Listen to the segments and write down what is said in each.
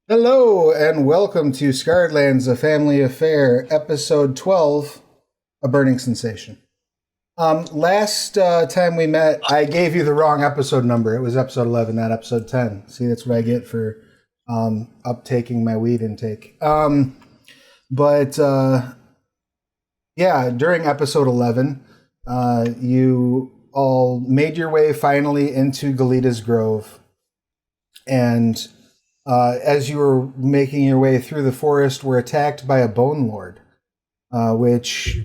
Hello and welcome to Scarredlands, A Family Affair, Episode 12, A Burning Sensation. Last time we met, I gave you the wrong episode number. It was episode 11, not episode 10. See, that's what I get for uptaking my weed intake. During episode 11, you all made your way finally into Galita's Grove. And as you were making your way through the forest, were attacked by a bone lord, which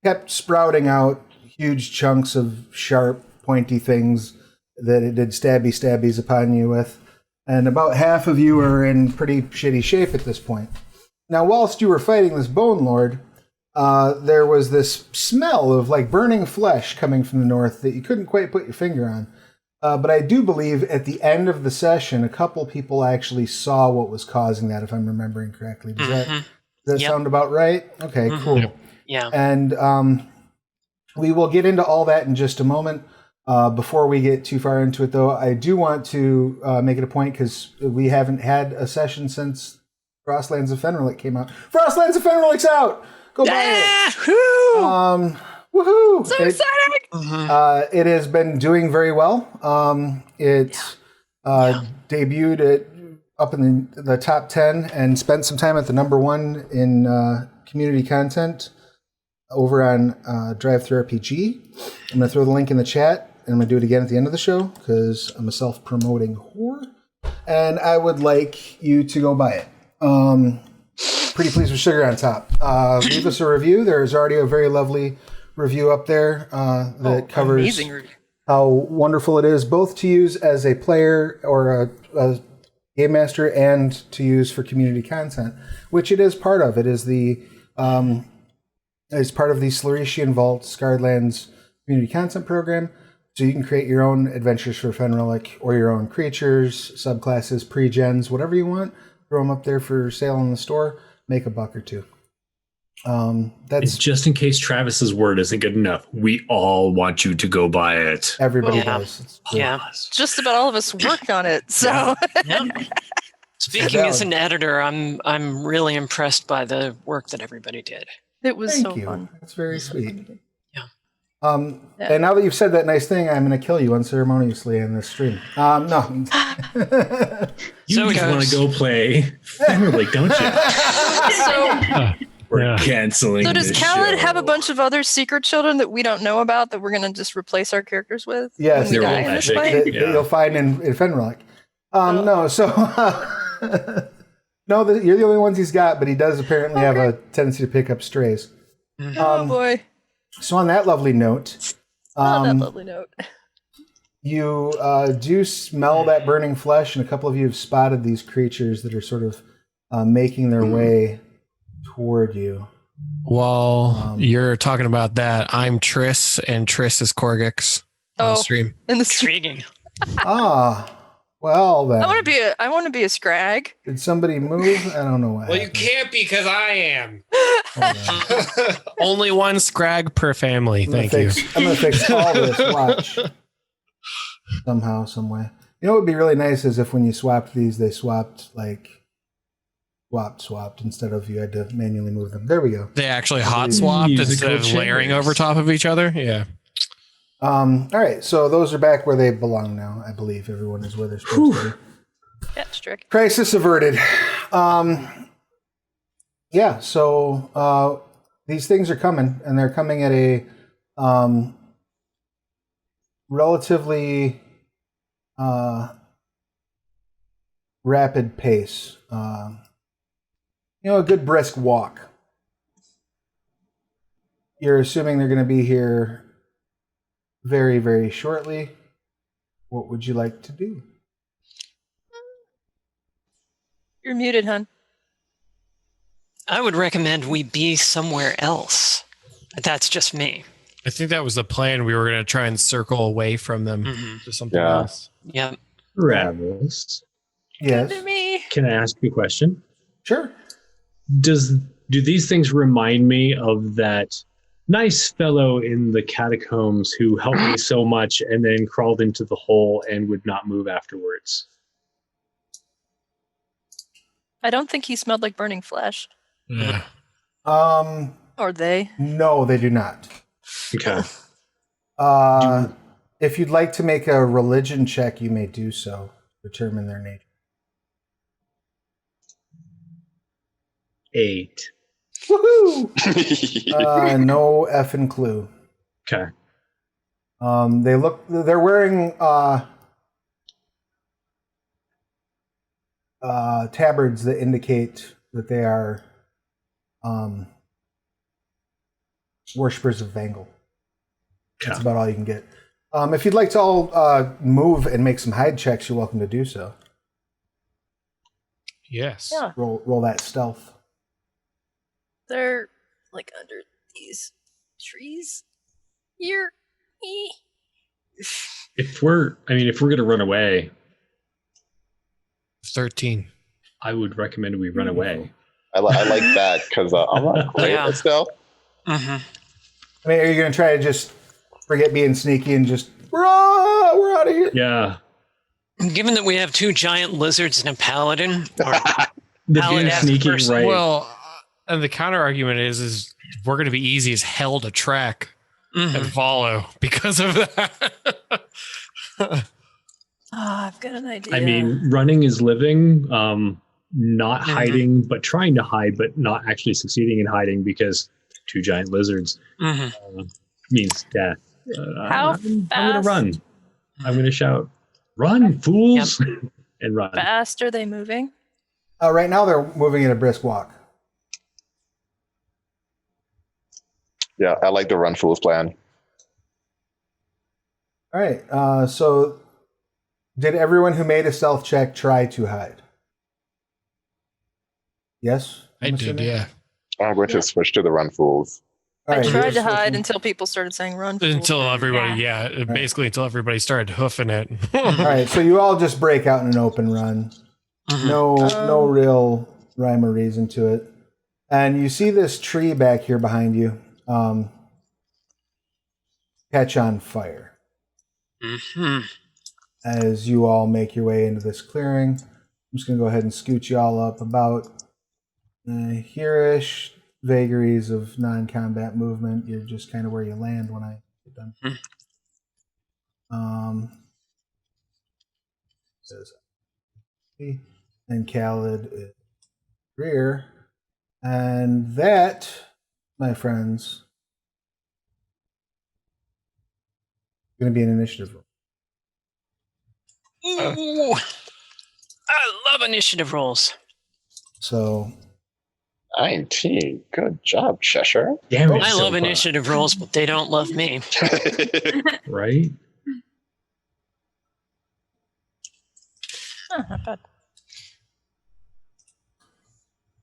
kept sprouting out huge chunks of sharp, pointy things that it did stabbies upon you with. And about half of you are in pretty shitty shape at this point. Now, whilst you were fighting this bone lord, there was this smell of like burning flesh coming from the north that you couldn't quite put your finger on. But I do believe at the end of the session, a couple people actually saw what was causing that, if I'm remembering correctly. Does that sound about right? Okay, cool. Yeah. And we will get into all that in just a moment. Before we get too far into it, though, I do want to make it a point, because we haven't had a session since Frostlands of Fenrilic came out. Frostlands of Fenrilic's out! Go buy it! Woohoo! So exciting! It has been doing very well. It debuted up in the top 10 and spent some time at the number 1 in community content over on Drive-Thru RPG. I'm going to throw the link in the chat, and I'm going to do it again at the end of the show because I'm a self-promoting whore. And I would like you to go buy it. Pretty pleased with sugar on top. Leave us a review. There's already a very lovely review up there that covers how wonderful it is, both to use as a player or a game master and to use for community content, which it is part of. It is the is part of the Slitherin Vault Scarredlands community content program. So you can create your own adventures for Fenrilic or your own creatures, subclasses, pre-gens, whatever you want. Throw them up there for sale in the store. Make a buck or two. That's just in case Travis's word isn't good enough. We all want you to go buy it. Everybody does. Just about all of us worked on it. So, Speaking as an editor, I'm really impressed by the work that everybody did. It was Thank so you. fun. That's very sweet. Yeah. And now that you've said that nice thing, I'm going to kill you unceremoniously in this stream. No. You just want to go play Fenrilic, don't you? We're canceling. So does this Khaled show. have a bunch of other secret children that we don't know about that we're going to just replace our characters with? Yes, when we they're die all in this magic. fight? You'll find in Fenrilic. No, so no, you're the only ones he's got, but he does apparently have a tendency to pick up strays. Oh boy! So on that lovely note, you do smell that burning flesh, and a couple of you have spotted these creatures that are sort of making their way toward you. While you're talking about that, I'm Triss, and Triss is Korggix on the stream. In the Intriguing. Well then. I want to be a Scrag. Did somebody move? I don't know why. Well, you can't be because I am. Only one Scrag per family. Thank you. I'm going to fix all this. Watch. Somehow, some way. You know what would be really nice is if when you swapped these, they swapped instead of you had to manually move them. There we go. They actually hot swapped instead of layering over top of each other. Yeah. All right, so those are back where they belong now. I believe everyone is where they're supposed to be. Yeah, Tric. Crisis averted. So these things are coming, and they're coming at a relatively rapid pace. A good brisk walk. You're assuming they're going to be here very, very shortly. What would you like to do? You're muted, hon. I would recommend we be somewhere else. That's just me. I think that was the plan. We were going to try and circle away from them to something else. Yeah. Travis, Yes. To me. can I ask you a question? Sure. Do these things remind me of that nice fellow in the catacombs who helped me so much and then crawled into the hole and would not move afterwards? I don't think he smelled like burning flesh. Yeah. Or they. No, they do not. Okay. If you'd like to make a religion check, you may do so. Determine their nature. 8. Woohoo! No effing clue. Okay. They're wearing tabards that indicate that they are worshippers of Vangal. That's about all you can get. If you'd like to all move and make some hide checks, you're welcome to do so. Yes. Yeah. Roll that stealth. They're like under these trees here. If we're gonna run away, 13. I would recommend we run away. I like that because I'm not great at stealth. Mm-hmm. I mean, are you going to try to just forget being sneaky and just we're out of here? Yeah. Given that we have 2 giant lizards and a paladin, or The Paladin being as sneaky, person. right? Well, and the counter argument is we're going to be easy as hell to track and follow because of that. I've got an idea. I mean, running is living, not hiding, but trying to hide, but not actually succeeding in hiding because 2 giant lizards means death. How I'm fast? going to run. I'm going to shout, "Run, fools!" and run. Fast are they moving? Right now, they're moving at a brisk walk. Yeah, I like the run fools plan. All right. So, did everyone who made a stealth check try to hide? Yes? I did, yeah. I'm going to switch to the run fools. All I right, tried to you're hide switching. until people started saying run. fool." Until everybody, basically until everybody started hoofing it. All right, so you all just break out in an open run. No real rhyme or reason to it. And you see this tree back here behind you catch on fire. As you all make your way into this clearing. I'm just going to go ahead and scoot you all up about here-ish, vagaries of non-combat movement. You're just kind of where you land when I get done. And Khaled is rear. And that, my friends, is going to be an initiative roll. Ooh, I love initiative rolls. So 19. Good job, Cheshire. Damn it, I love Zopa. initiative rolls, but they don't love me. Right? Not bad.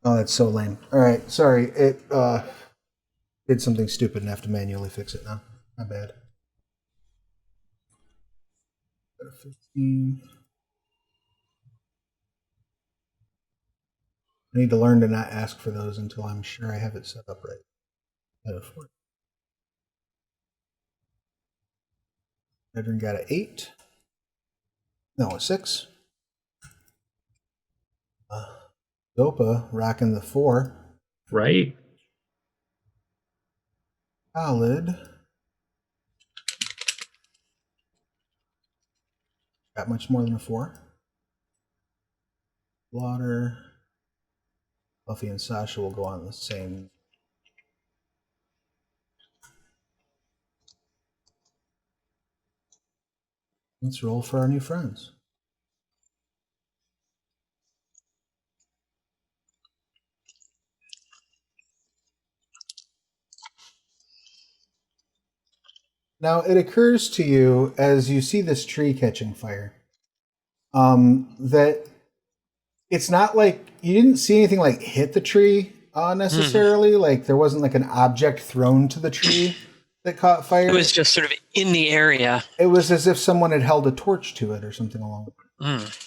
Oh, that's so lame. All right, sorry. It did something stupid and I have to manually fix it now. Not bad. 15. I need to learn to not ask for those until I'm sure I have it set up right. Out of 4. Jedryn got an 8. No, a 6. Zopa rocking the 4. Right? Solid. Got much more than a 4. Slaughter. Buffy and Sasha will go on the same. Let's roll for our new friends. Now, it occurs to you as you see this tree catching fire that it's not like you didn't see anything like hit the tree necessarily. Like there wasn't like an object thrown to the tree that caught fire. It was just sort of in the area. It was as if someone had held a torch to it or something along those lines.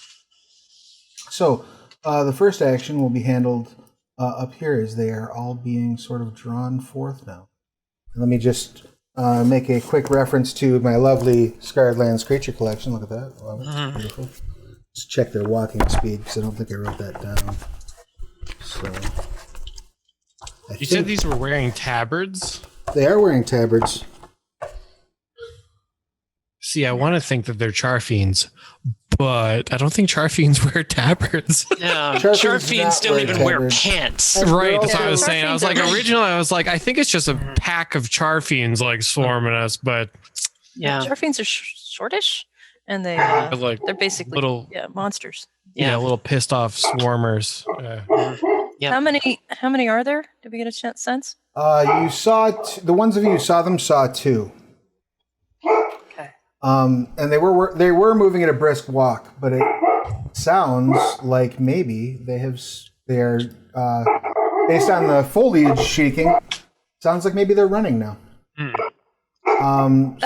So the first action will be handled up here as they are all being sort of drawn forth now. And let me just make a quick reference to my lovely Scarred Lands creature collection. Look at that. Wow, that's beautiful. Just check their walking speed because I don't think I wrote that down. You said these were wearing tabards? They are wearing tabards. See, I want to think that they're Charfiends, but I don't think Charfiends wear tabards. Yeah, Charfiends Charfiends don't even wear pants. Right, that's what I was Yeah, saying. I was like, originally, I was like, I think it's just a pack of Charfiends like swarming us, but Yeah, Jarfiends are shortish, and but, like they're basically little, monsters. yeah, little pissed off swarmers. yeah. How many are there? Did we get a sense? You saw the ones of you who saw them saw 2. Okay. And they were moving at a brisk walk, but it sounds like maybe they're based on the foliage shaking. Sounds like maybe they're running now.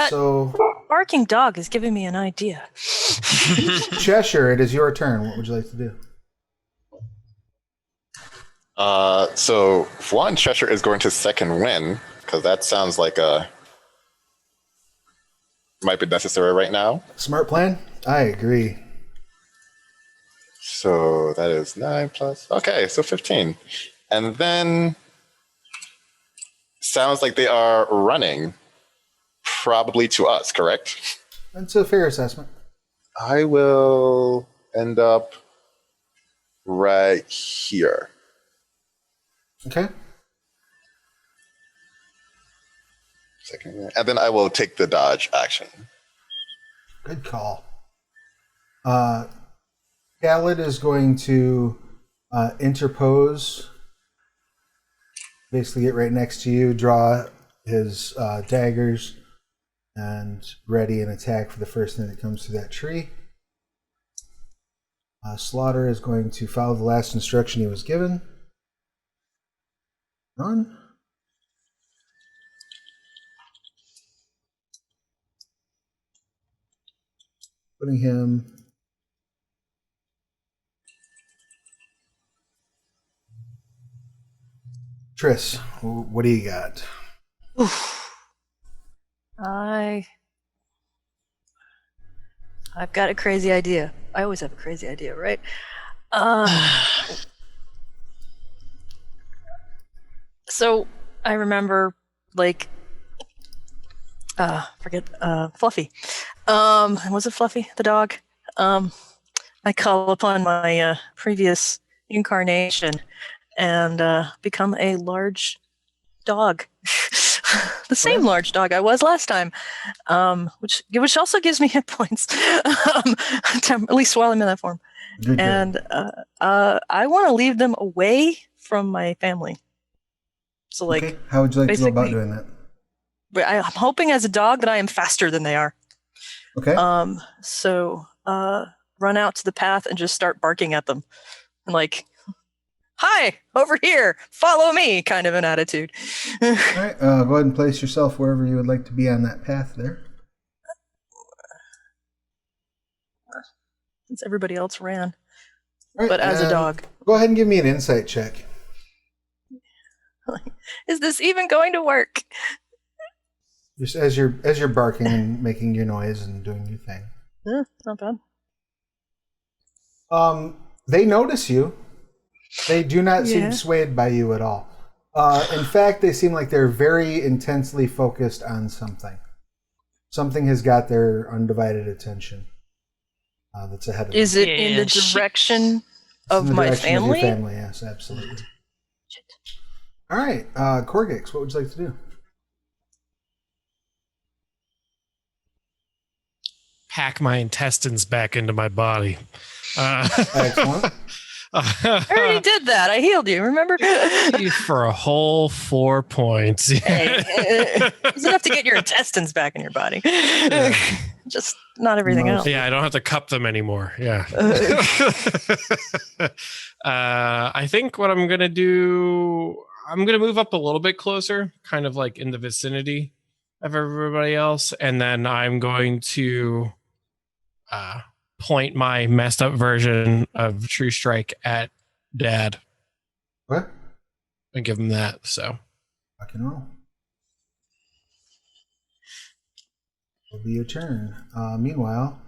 So Barking dog is giving me an idea. Cheshire, it is your turn. What would you like to do? So for one, Cheshire is going to second win because that sounds like might be necessary right now. Smart plan? I agree. So that is 9 plus. Okay, so 15, and then sounds like they are running, probably to us. Correct? That's a fair assessment. I will end up right here. Okay. Second, and then I will take the dodge action. Good call. Khaled is going to interpose, basically get right next to you, draw his daggers, and ready an attack for the first thing that comes through that tree. Slaughter is going to follow the last instruction he was given. Run. Putting him Triss, what do you got? I've got a crazy idea. I always have a crazy idea, right? So I remember, like, Fluffy. Was it Fluffy, the dog? I call upon my previous incarnation and become a large dog. The same large dog I was last time, which also gives me hit points, at least while I'm in that form. Good And I want to leave them away from my family. So, like, okay. How would you like to go about basically- doing that? I'm hoping as a dog that I am faster than they are. Okay. So run out to the path and just start barking at them, and like, "Hi, over here, follow me," kind of an attitude. All right. Go ahead and place yourself wherever you would like to be on that path there. Since everybody else ran, All right, but as a dog. Go ahead and give me an insight check. Is this even going to work? Just as you're barking and making your noise and doing your thing. Yeah, not bad. They notice you. They do not seem Yeah. swayed by you at all. In fact, they seem like they're very intensely focused on something. Something has got their undivided attention. That's ahead of them. Is it in Yeah, the shit. direction It's of in the my direction of your family? family, yes, absolutely. All right, Korggix, what would you like to do? Pack my intestines back into my body. Excellent. I already did that. I healed you, remember? For a whole 4 points. It's enough to get your intestines back in your body. Just not everything else. Yeah, I don't have to cup them anymore. Yeah. I think what I'm going to do, I'm going to move up a little bit closer, kind of like in the vicinity of everybody else. And then I'm going to point my messed up version of True Strike at Dad What? and give him that. So Rock and roll. It'll be your turn. Meanwhile,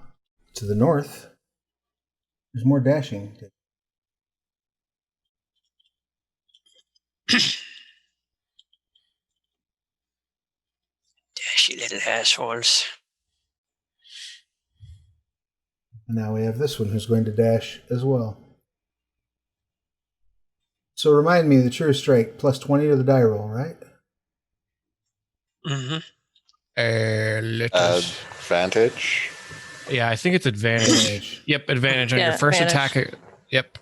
to the north, there's more dashing. little assholes. And now we have this one who's going to dash as well. So remind me, the true strike plus 20 to the die roll, right? Mm-hmm. Advantage. Yeah, I think it's advantage. Yep, advantage on your first attack. Yep.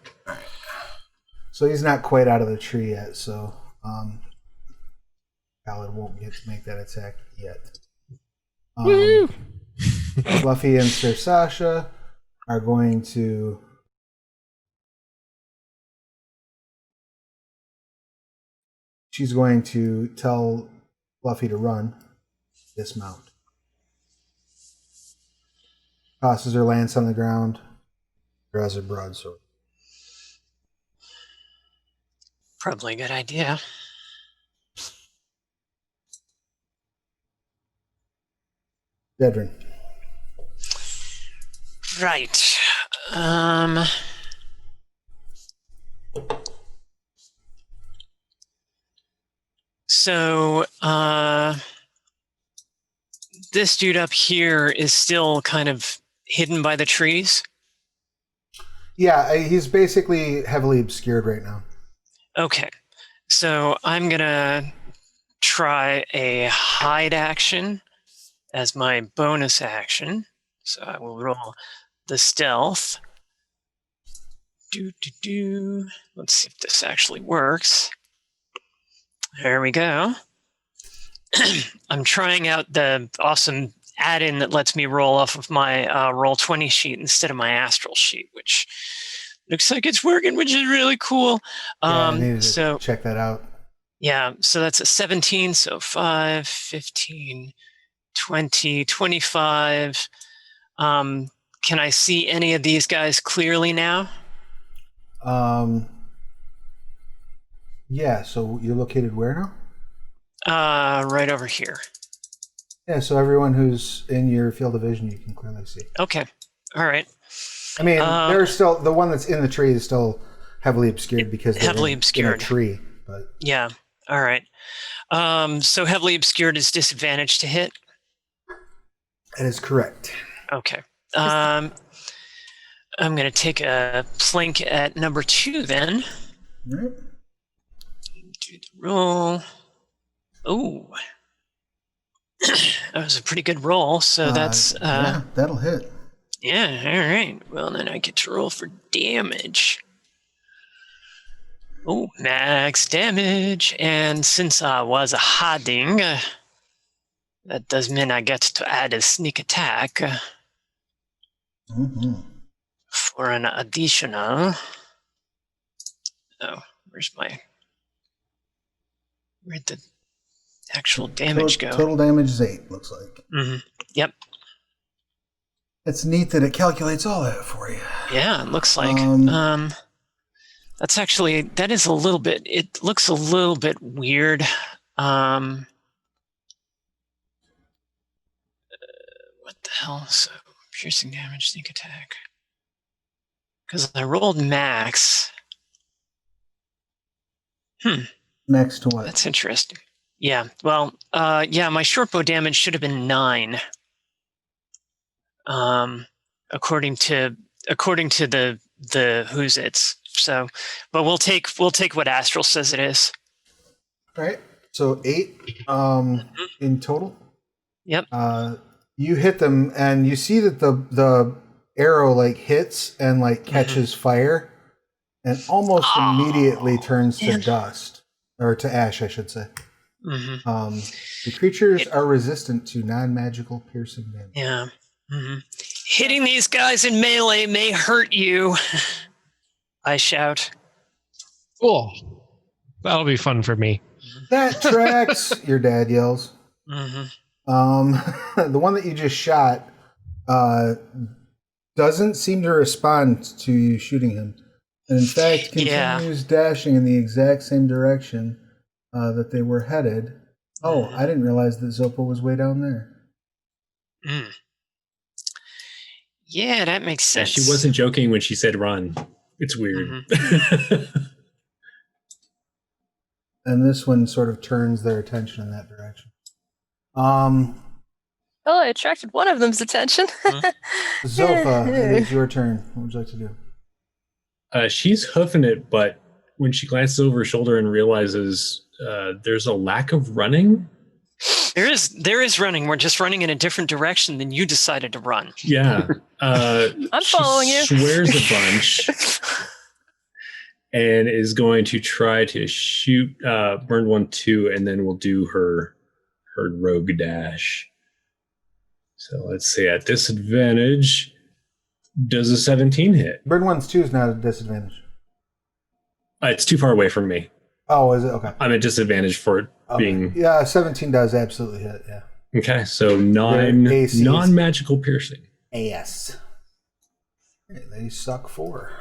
So he's not quite out of the tree yet, so Paladin won't get to make that attack yet. Woo! Fluffy and Sir Sasha are going to she's going to tell Fluffy to run, dismount. Tosses her lance on the ground, draws her broadsword. Probably a good idea. Jedryn. Right. So, this dude up here is still kind of hidden by the trees? Yeah, he's basically heavily obscured right now. Okay. So, I'm going to try a hide action as my bonus action. So, I will roll the stealth. Let's see if this actually works. There we go. I'm trying out the awesome add-in that lets me roll off of my Roll20 sheet instead of my Astral sheet, which looks like it's working, which is really cool. I needed to check that out. Yeah, so that's a 17, so 5, 15, 20, 25. Can I see any of these guys clearly now? Yeah, so you're located where now? Right over here. Yeah, so everyone who's in your field of vision you can clearly see. Okay. All right. I mean, there's still the one that's in the tree is still heavily obscured because they're heavily in obscured a tree. But yeah. All right. So heavily obscured is disadvantage to hit. That is correct. Okay. I'm going to take a flank at number 2 then. All right. Do the roll. Oh. That was a pretty good roll. So that's... yeah, that'll hit. Yeah, all right. Well, then I get to roll for damage. Oh, max damage. And since I was hiding, that does mean I get to add a sneak attack for an additional... Oh, where'd the actual damage go? Total damage is 8, looks like. Mm-hmm. Yep. It's neat that it calculates all that for you. Yeah, it looks like. That's actually, that is a little bit, it looks a little bit weird. What the hell? So, piercing damage, sneak attack. Because I rolled max. Max to what? That's interesting. Yeah, well, yeah, my shortbow damage should have been 9. According to the who's it's. So, but we'll take what Astral says it is. All right. So 8 in total. Yep. You hit them and you see that the arrow like hits and like catches fire and almost immediately turns to dust or to ash, I should say. The creatures are resistant to non-magical piercing damage. Yeah. Hitting these guys in melee may hurt you. I shout. Cool. That'll be fun for me. That tracks, your dad yells. The one that you just shot doesn't seem to respond to you shooting him. And in fact, continues dashing in the exact same direction that they were headed. Oh, I didn't realize that Zopa was way down there. Yeah, that makes sense. Yeah, she wasn't joking when she said run. It's weird. And this one sort of turns their attention in that direction. Oh, I attracted one of them's attention. Zopa, it is your turn. What would you like to do? She's hoofing it, but when she glances over her shoulder and realizes there's a lack of running. There is running. We're just running in a different direction than you decided to run. Yeah. I'm following you. She swears a bunch and is going to try to shoot Burned 1-2, and then we'll do her rogue dash. So let's see, at disadvantage, does a 17 hit? Burn 1-2 is not a disadvantage. It's too far away from me. Oh, is it? Okay. I'm at disadvantage for it being... Yeah, 17 does absolutely hit, yeah. Okay, so non-magical piercing. AS. They suck 4.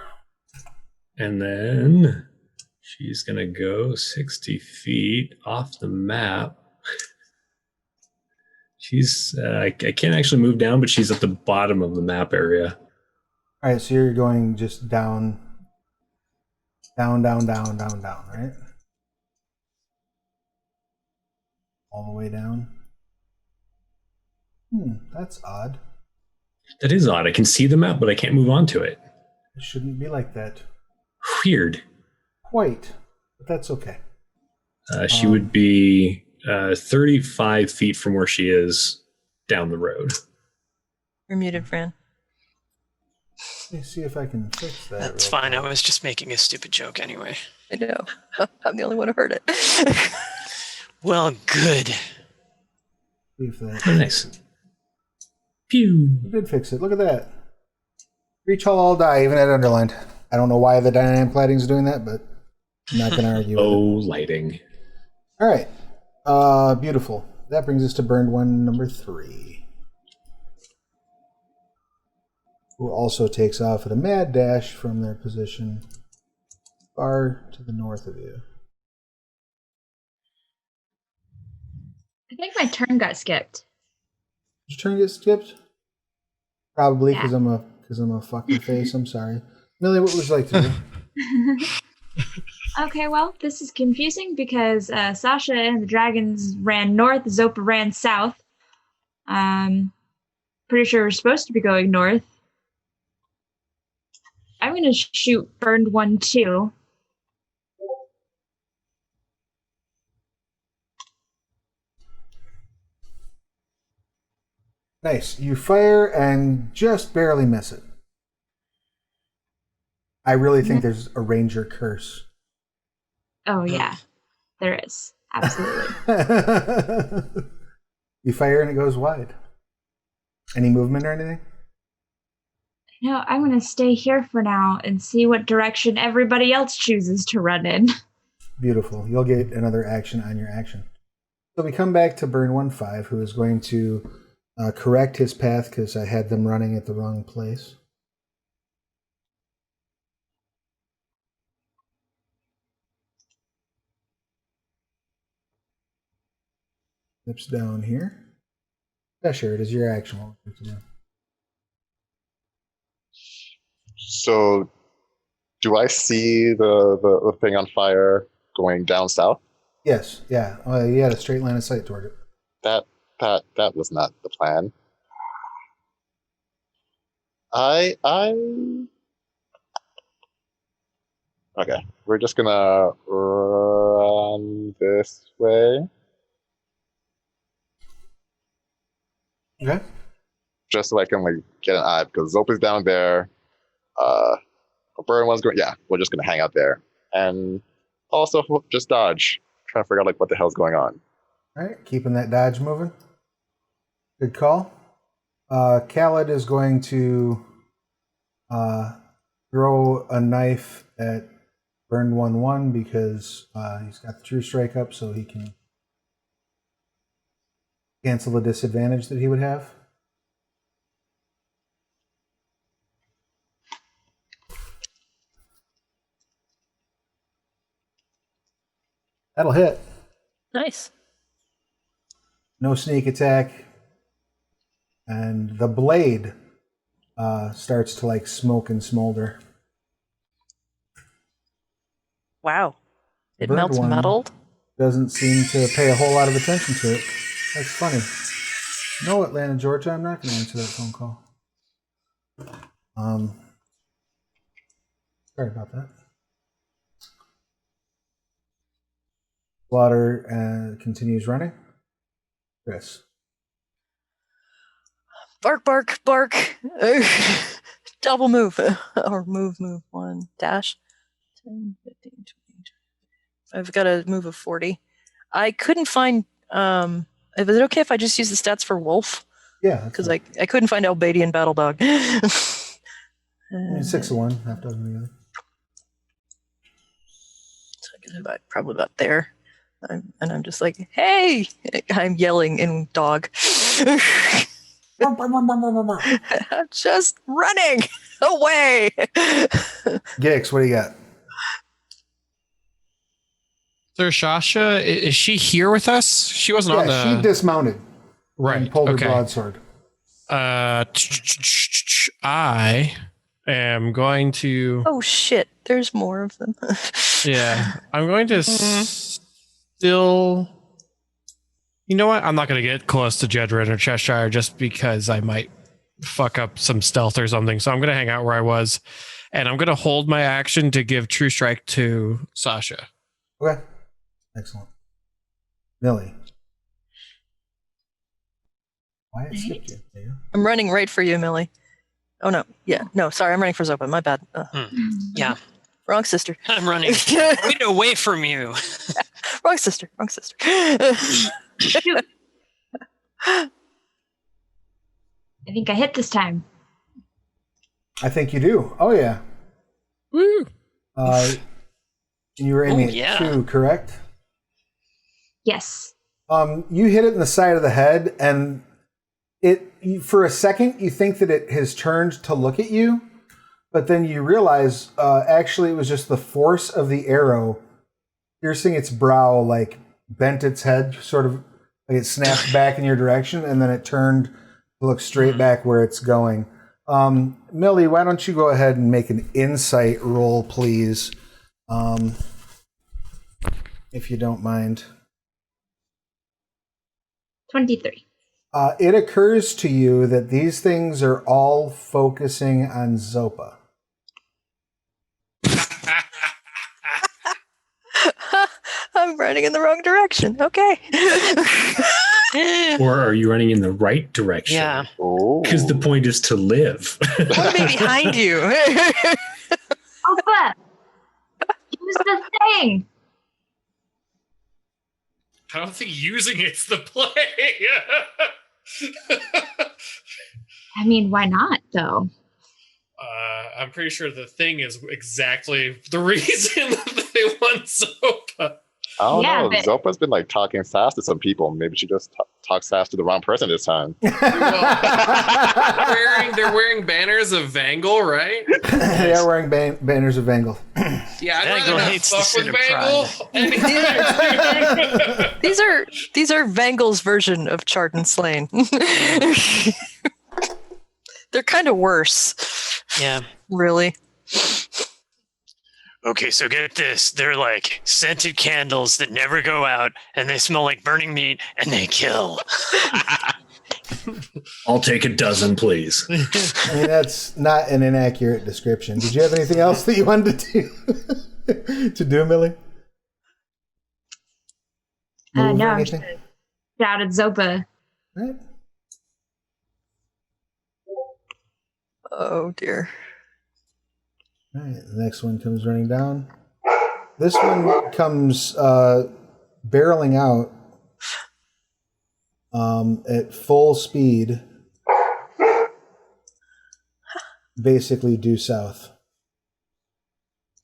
And then she's going to go 60 feet off the map. She's, I can't actually move down, but she's at the bottom of the map area. All right, so you're going just down, right? All the way down. That's odd. That is odd. I can see the map, but I can't move onto it. It shouldn't be like that. Weird. Quite, but that's okay. She would be 35 feet from where she is down the road. You're muted, Fran. Let me see if I can fix that. That's fine. I was just making a stupid joke anyway. I know. I'm the only one who heard it. Well, good. See if that. Oh, nice. Pew. You did fix it. Look at that. Reach all die, even at underlined. I don't know why the dynamic lighting is doing that, but I'm not going to argue with it. Lighting. All right. Beautiful. That brings us to Burned 1 number 3. Who also takes off at a mad dash from their position far to the north of you. I think my turn got skipped. Did your turn get skipped? Probably because I'm a fucking face. I'm sorry. Millie, what would you like to do? Okay, well, this is confusing because Sasha and the dragons ran north, Zopa ran south. Pretty sure we're supposed to be going north. I'm going to shoot Burned 1-2. Nice. You fire and just barely miss it. I really think there's a ranger curse. Oh, yeah. There is. Absolutely. You fire and it goes wide. Any movement or anything? No, I'm going to stay here for now and see what direction everybody else chooses to run in. Beautiful. You'll get another action on your action. So we come back to Burn 1-5, who is going to correct his path because I had them running at the wrong place. Zips down here. Cheshire, it is your action. What would you like to do? So, do I see the thing on fire going down south? Yes, yeah. You had a straight line of sight toward it. That was not the plan. Okay, we're just gonna run this way. Okay. Just so I can like get an eye, because Zopa's down there. Burn one's going. Yeah, we're just gonna hang out there, and also just dodge. Trying to figure out like what the hell's going on. All right, keeping that dodge moving. Good call. Khaled is going to throw a knife at Burn 1-1 because he's got the True Strike up, so he can cancel the disadvantage that he would have. That'll hit. Nice. No sneak attack. And the blade starts to like smoke and smolder. Wow. It Burned melts one metal. Doesn't seem to pay a whole lot of attention to it. That's funny. No, Atlanta, Georgia. I'm not going to answer that phone call. Sorry about that. Slaughter continues running. Chris. Bark, bark, bark. Double move. Or move. 1 dash. 10, 15, 20. I've got a move of 40. I couldn't find. Is it okay if I just use the stats for wolf? Yeah. Because I couldn't find Albadian battle dog. 6 of one, half dozen of the other. So I guess probably about there. I'm just like, hey! I'm yelling in dog. I'm just running away. Gix, what do you got? Sir Shasha, is she here with us? She wasn't on the... she dismounted. Right. And pulled okay. her broadsword. I am going to... Oh, shit. There's more of them. Yeah. I'm going to still... You know what? I'm not going to get close to Jedryn or Cheshire just because I might fuck up some stealth or something. So I'm going to hang out where I was. And I'm going to hold my action to give True Strike to Sasha. Okay. Excellent. Millie. Why it skipped you? There you go. I'm running right for you, Millie. Oh, no. Yeah. No, sorry. I'm running for Zopa. My bad. Yeah. Wrong sister. I'm running right away from you. Wrong sister. I think I hit this time. I think you do. Oh, yeah. Woo! And you were aiming yeah. at 2, correct? Yes. You hit it in the side of the head, and for a second, you think that it has turned to look at you, but then you realize actually it was just the force of the arrow piercing its brow, like bent its head, sort of like it snapped back in your direction, and then it turned to look straight back where it's going. Millie, why don't you go ahead and make an insight roll, please, if you don't mind. 23. It occurs to you that these things are all focusing on Zopa. I'm running in the wrong direction. Okay. Or are you running in the right direction? Yeah. Because the point is to live. Put me behind you. Alpha! Use the thing! I don't think using it's the play. I mean, why not, though? I'm pretty sure the thing is exactly the reason that they want Zopa. I don't Yeah, know. but- Zopa's been like talking fast to some people. Maybe she just talks fast to the wrong person this time. They're wearing banners of Vangle, right? They are wearing banners of Vangle. Yeah, I'd Vangle rather not hates the fuck sin with of Vangle. These are Vangel's version of Charred and Slain. They're kind of worse. Yeah. Really. Okay, so get this. They're like scented candles that never go out, and they smell like burning meat, and they kill. I'll take a dozen, please. I mean, that's not an inaccurate description. Did you have anything else that you wanted to do, Millie? Move No, or I'm anything? just shout at Zopa. Right. Oh dear. All right, the next one comes running down. This one comes barreling out at full speed, basically due south.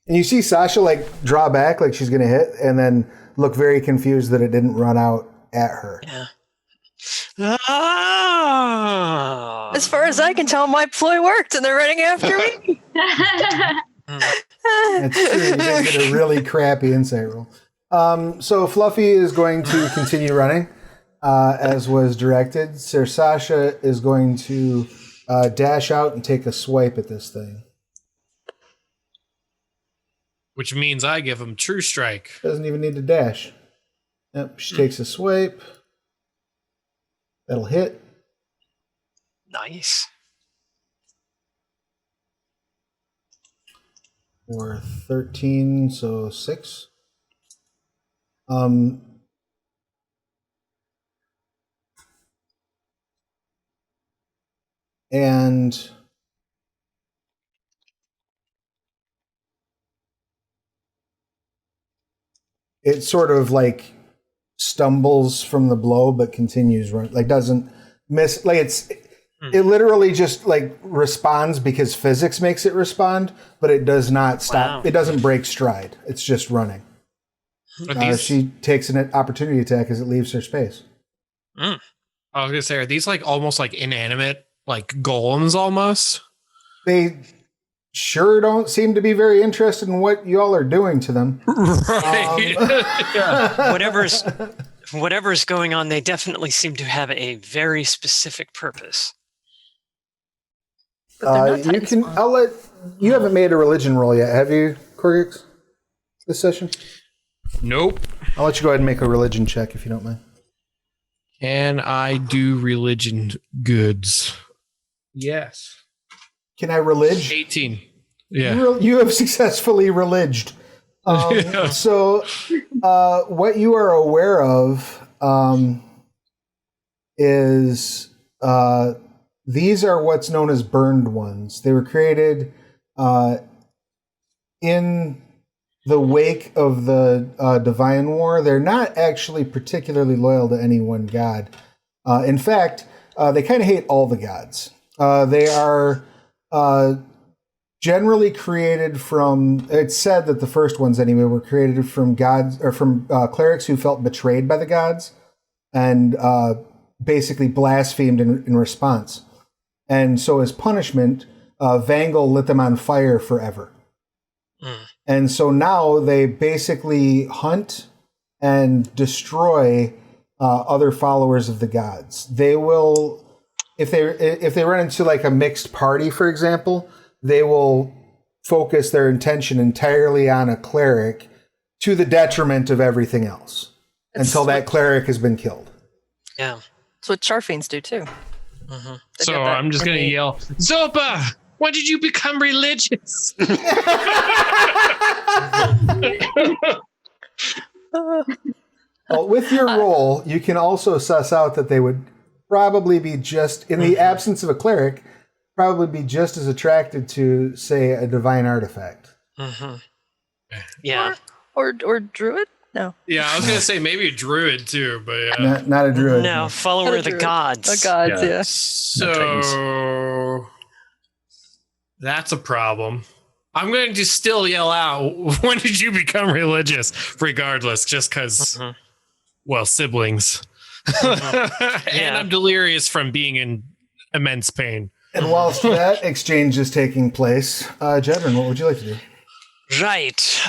And you see Sasha like draw back like she's going to hit and then look very confused that it didn't run out at her. Yeah. Ah! As far as I can tell, my ploy worked, and they're running after me. That's true. You did get a really crappy insight roll. So Fluffy is going to continue running, as was directed. Sir Sasha is going to dash out and take a swipe at this thing. Which means I give him True Strike. Doesn't even need to dash. Yep, she takes a swipe. That'll hit. Nice. Or 13, so 6. And it sort of like stumbles from the blow, but continues run, like doesn't miss. Like it literally just like responds because physics makes it respond, but it does not stop. Wow. It doesn't break stride. It's just running. She takes an opportunity attack as it leaves her space. I was gonna say, are these like almost like inanimate, like golems almost? They sure don't seem to be very interested in what y'all are doing to them. Right. Whatever's going on, they definitely seem to have a very specific purpose. But they're not You Titan can. spawn. I'll let you. Haven't made a religion roll yet, have you, Korggix? This session. Nope. I'll let you go ahead and make a religion check if you don't mind. Can I do religion goods? Yes. Can I religion? 18. Yeah. You have successfully religed. Yeah. So, what you are aware of is these are what's known as burned ones. They were created in the wake of the Divine War. They're not actually particularly loyal to any one god. In fact, they kind of hate all the gods. They are generally created from, it's said that the first ones anyway were created from gods or from clerics who felt betrayed by the gods and basically blasphemed in response. And so as punishment, Vangal lit them on fire forever. And so now they basically hunt and destroy other followers of the gods. They will, if they run into like a mixed party, for example, they will focus their intention entirely on a cleric to the detriment of everything else until that cleric has been killed. Yeah. That's what Charfiends do too. They've So got that I'm just going to innate- yell, Zopa, when did you become religious? Well, with your roll, you can also suss out that they would probably be just, in the absence of a cleric, probably be just as attracted to, say, a divine artifact. Yeah. or Druid? No. Yeah, I was going to say maybe a druid too, but yeah. Not a druid. No, follower of the Druid. gods. The gods, yeah. So that's a problem. I'm going to still yell out, when did you become religious? Regardless, just because, well, siblings. And I'm delirious from being in immense pain. And whilst that exchange is taking place, Jedryn, what would you like to do? Right.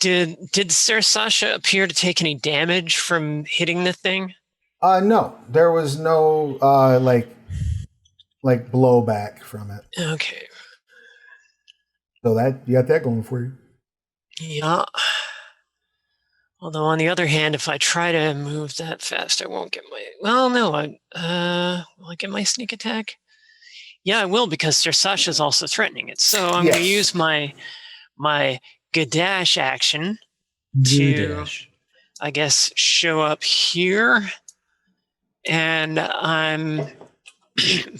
Did Sir Sasha appear to take any damage from hitting the thing? No, there was no like blowback from it. Okay. So that you got that going for you. Yeah. Although on the other hand, if I try to move that fast, I won't get my. Well, no. Will I get my sneak attack? Yeah, I will because Sir Sasha's also threatening it. So I'm going to use my Gadash action to, I guess, show up here, and I'm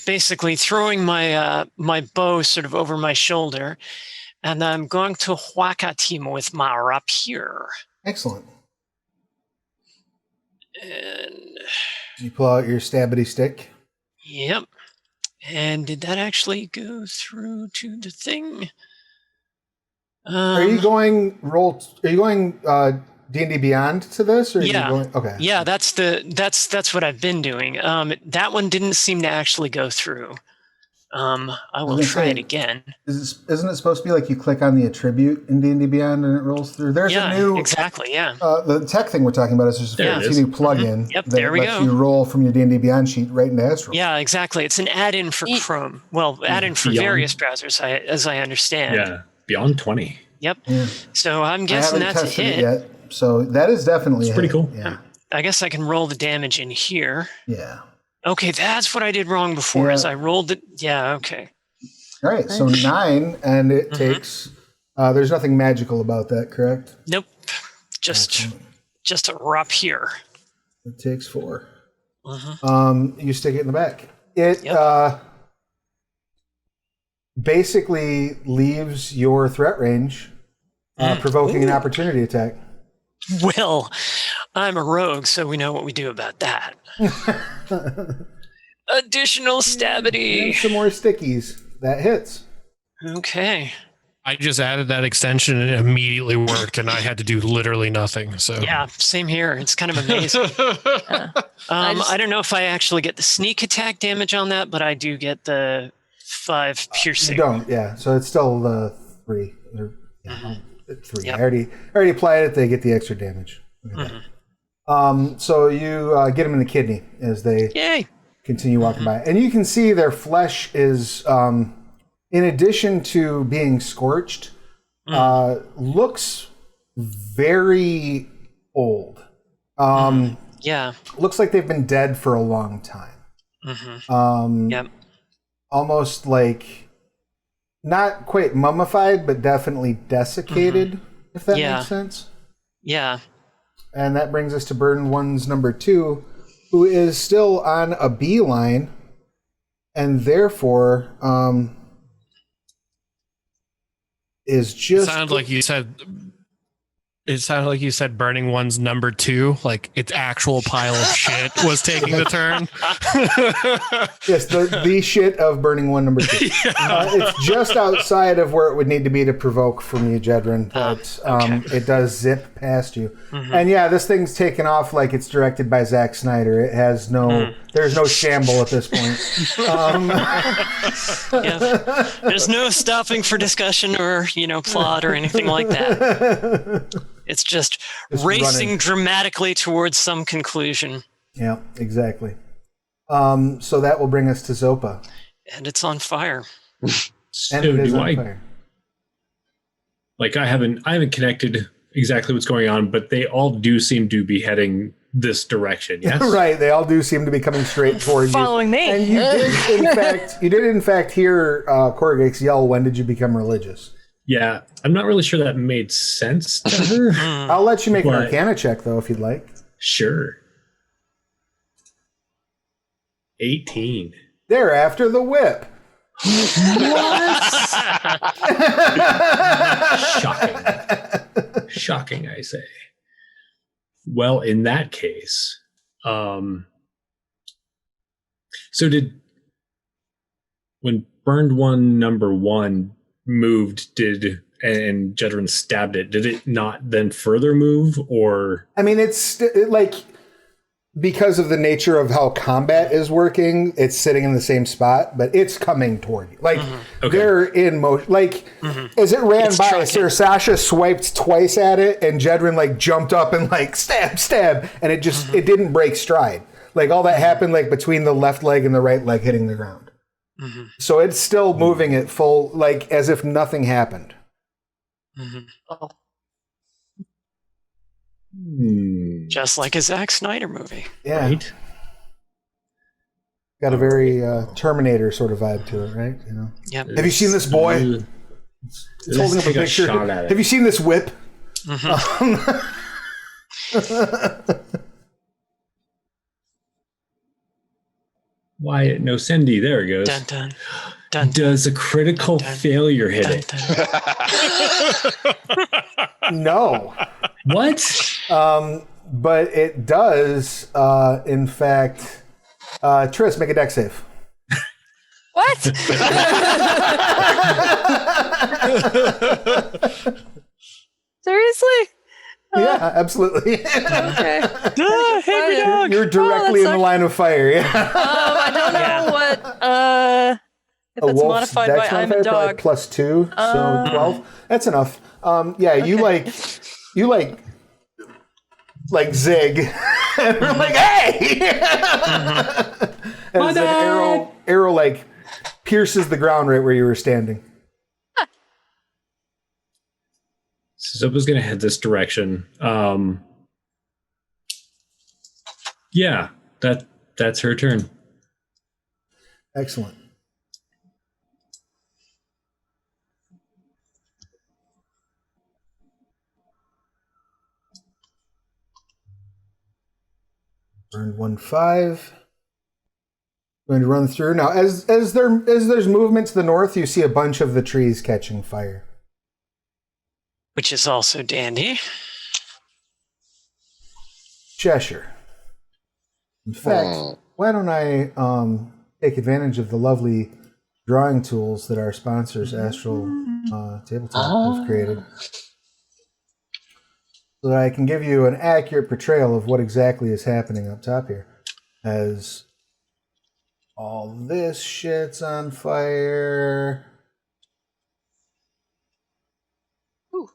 basically throwing my my bow sort of over my shoulder, and I'm going to whack at him with my rapier. Excellent. And You pull out your stabbity stick. yep. And did that actually go through to the thing? Are you going Are you going D&D Beyond to this? Or are Yeah. you going, okay. Yeah, that's what I've been doing. That one didn't seem to actually go through. I will try it again. Isn't it supposed to be like you click on the attribute in D&D Beyond and it rolls through? There's a new exactly. Yeah. The tech thing we're talking about is there's a fancy new plugin Yep, that there we lets go. you roll from your D&D Beyond sheet right into Astral. Yeah, exactly. It's an add-in for Chrome. Well, add-in for Beyond. various browsers, as I understand. Yeah, beyond 20. Yep. Yeah. So I'm I guessing haven't that's a tested it hit. yet, so that is definitely It's pretty cool. Yeah. I guess I can roll the damage in here. Yeah. Okay, that's what I did wrong before. Yeah. Is I rolled it. Yeah. Okay. All right, so 9, and it takes. There's nothing magical about that, correct? Nope. Just a rub here. It takes 4. Mm-hmm. You stick it in the back. It basically leaves your threat range, provoking an opportunity attack. Well, I'm a rogue, so we know what we do about that. Additional stabity. And some more stickies. That hits. Okay. I just added that extension and it immediately worked, and I had to do literally nothing. So Yeah, same here. It's kind of amazing. I don't know if I actually get the sneak attack damage on that, but I do get the 5 piercing. You don't, yeah. So it's still the 3. It's 3. Yep. I already applied it. They get the extra damage. So you get them in the kidney as they Yay! continue walking by, and you can see their flesh is, in addition to being scorched, looks very old. Yeah. Looks like they've been dead for a long time. Yep. Almost like not quite mummified, but definitely desiccated, if that makes sense. Yeah. And that brings us to Burn One's number 2, who is still on a beeline, and therefore is just. It sounded like you said Burning One's number 2, like its actual pile of shit was taking the turn. Yes, the shit of Burning One number 2. It's just outside of where it would need to be to provoke from you, Jedryn, but it does zip past you. And yeah, this thing's taken off like it's directed by Zack Snyder. It has there's no shamble at this point. There's no stopping for discussion or, plot or anything like that. It's just racing running dramatically towards some conclusion. Yeah, exactly. So that will bring us to Zopa. And it's on fire. So And it is do on I fire. like I haven't connected exactly what's going on, but they all do seem to be heading this direction. Yes. Right, they all do seem to be coming straight towards you. Following me. And you did in fact hear Korggix yell, "When did you become religious?" Yeah, I'm not really sure that made sense to her. I'll let you make an But- Arcana check though if you'd like. Sure. 18. They're after the whip. Shocking, I say. Well, in that case, so when Burned One number 1 moved, and Jedryn stabbed it, did it not then further move, or? I mean, it's like, because of the nature of how combat is working, it's sitting in the same spot, but it's coming toward you. Like, they're in motion. Like, as it ran by, Sir Sasha swiped twice at it, and Jedryn, like, jumped up and, like, stab, and it just, it didn't break stride. Like, all that happened, like, between the left leg and the right leg hitting the ground. So it's still moving at full, like, as if nothing happened. Just like a Zack Snyder movie. Yeah. Right? Got a very Terminator sort of vibe to it, right? Yep. Have you seen this boy? It's holding up a take a picture. shot at it. Have you seen this whip? Why, no, Cindy, there it goes. Dun, dun, dun, Does a critical dun, failure hit dun, it? dun. No. What? But it does, in fact. Triss, make a deck save. What? Seriously? Yeah, absolutely. Okay. Hey, dog. You're directly in the sucks. line of fire. Yeah. I don't know what. If A that's wolf's modified by dex I'm a modifier, probably dog. +2, so 12. That's enough. Yeah, you zig, and we're like, hey! As an arrow like pierces the ground right where you were standing. So Zopa's going to head this direction. Yeah, that's her turn. Excellent. Burned 1-5. Going to run through now. As there's movement to the north, you see a bunch of the trees catching fire. Which is also dandy. Cheshire. In fact, why don't I take advantage of the lovely drawing tools that our sponsors, Astral Tabletop, have created, so that I can give you an accurate portrayal of what exactly is happening up top here. As all this shit's on fire. Ooh.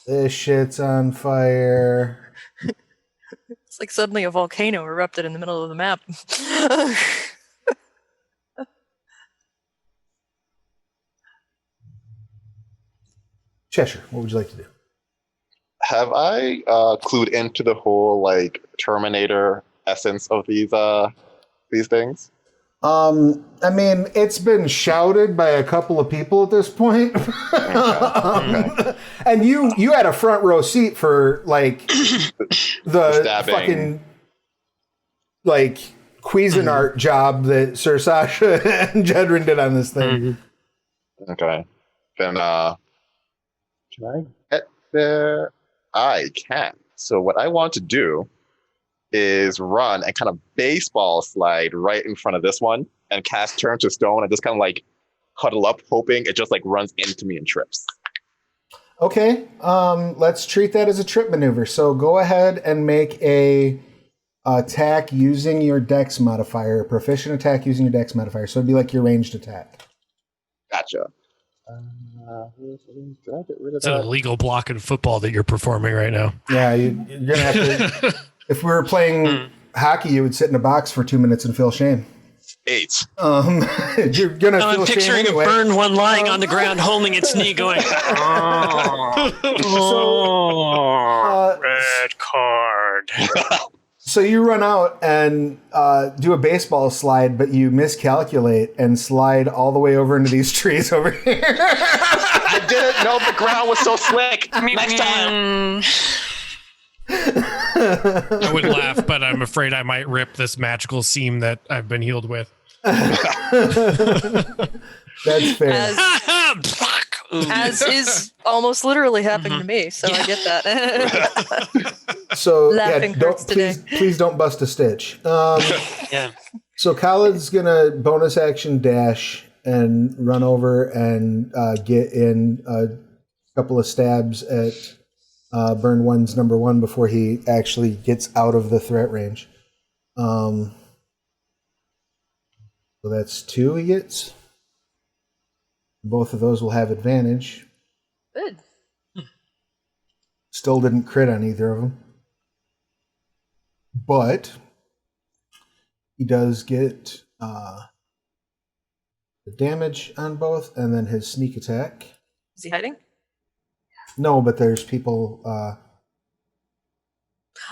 This shit's on fire. It's like suddenly a volcano erupted in the middle of the map. Cheshire, what would you like to do? Have I clued into the whole like Terminator essence of these things? I mean, it's been shouted by a couple of people at this point. Okay. And you had a front row seat for like the stabbing. fucking like Cuisinart job that Sir Sasha and Jedryn did on this thing. Okay. Then can I get there? I can. So what I want to do is run and kind of baseball slide right in front of this one and cast Turn to Stone and just kind of like huddle up, hoping it just like runs into me and trips. Okay, let's treat that as a trip maneuver. So go ahead and make a attack using your Dex modifier, a proficient attack using your Dex modifier. So it'd be like your ranged attack. Gotcha. Did I get rid of It's an that? illegal block in football that you're performing right now. Yeah, you're gonna have to. If we were playing hockey, you would sit in a box for 2 minutes and feel shame. 8. You're gonna feel I'm shame picturing anyway. a burned one lying on the ground, holding its knee, going, red card. So you run out and do a baseball slide, but you miscalculate and slide all the way over into these trees over here. I didn't know the ground was so slick. Next time. I would laugh, but I'm afraid I might rip this magical seam that I've been healed with. That's fair. As is almost literally happening to me, so I get that. So Laughing hurts today. please don't bust a stitch. Yeah. So Khaled's gonna bonus action dash and run over and get in a couple of stabs at Burn One's number one before he actually gets out of the threat range. So that's 2 he gets. Both of those will have advantage. Good. Still didn't crit on either of them. But he does get the damage on both, and then his sneak attack. Is he hiding? No, but there's people.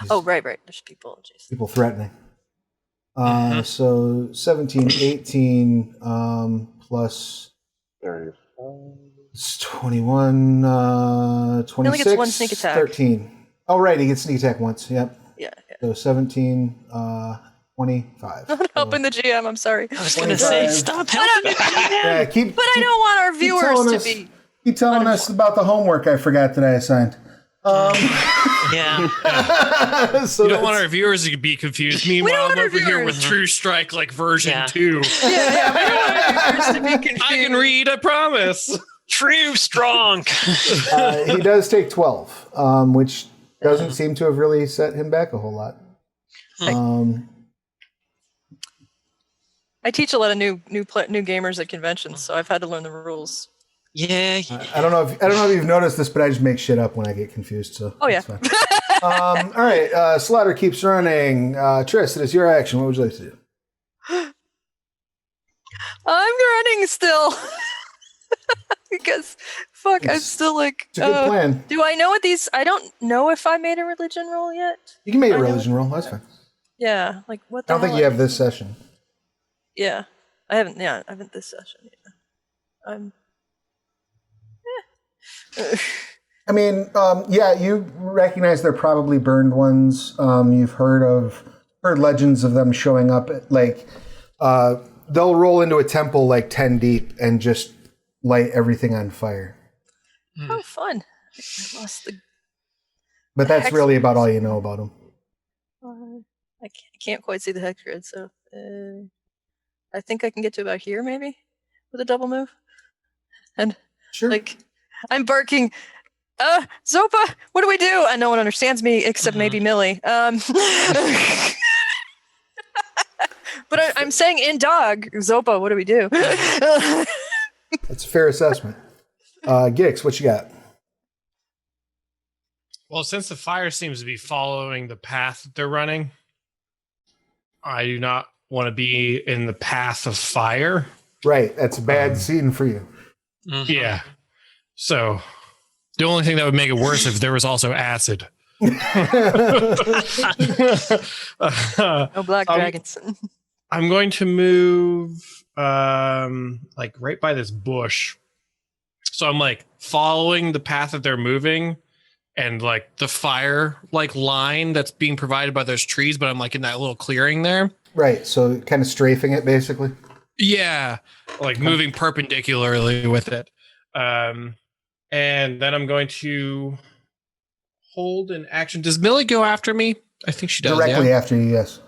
Oh, right. There's people. Jeez. People threatening. So 17, 18 plus 35. it's 21, 26, only gets one sneak attack. 13. Oh, right, he gets sneak attack once. Yep. Yeah. So 17, 25. I'm not helping the GM. I'm sorry. I was going to say, 25. stop helping. Yeah, keep. But I don't want our viewers telling to us. be. Keep telling us about the homework I forgot that I assigned. Yeah. So You don't want our viewers to be confused. Meanwhile, want I'm our over here with viewers. True Strike, like version Yeah. 2. We don't want our viewers to be confused. I can read, I promise. True strong. He does take 12, which doesn't seem to have really set him back a whole lot. I teach a lot of new gamers at conventions, so I've had to learn the rules. Yeah. I don't know if you've noticed this, but I just make shit up when I get confused. So Oh, yeah. that's fine. All right, Slaughter keeps running. Triss, it is your action. What would you like to do? I'm running still. Because Fuck, I'm still like. It's a good plan. Do I know what these? I don't know if I made a religion roll yet. You can make a religion roll. That's fine. Yeah, like what? I don't think you have this session. Yeah, I haven't. Yeah, I haven't this session. Yeah. I mean, yeah, you recognize they're probably burned ones. You've heard legends of them showing up at, like, they'll roll into a temple like 10 deep and just light everything on fire. Oh, fun! I lost the. But that's really about all you know about them. I can't quite see the hex grid, so I think I can get to about here, maybe, with a double move. And sure, like I'm barking, Zopa, what do we do? And no one understands me except maybe Millie. But I'm saying in dog, Zopa, what do we do? That's a fair assessment. Gix, what you got? Well, since the fire seems to be following the path that they're running, I do not want to be in the path of fire. Right, that's a bad scene for you. Yeah. So the only thing that would make it worse if there was also acid. No black dragons. I'm going to move like right by this bush. So I'm like following the path that they're moving and like the fire like line that's being provided by those trees, but I'm like in that little clearing there. Right, so kind of strafing it basically. Yeah, like moving perpendicularly with it. And then I'm going to hold an action. Does Millie go after me? I think she does. Directly after you, yes.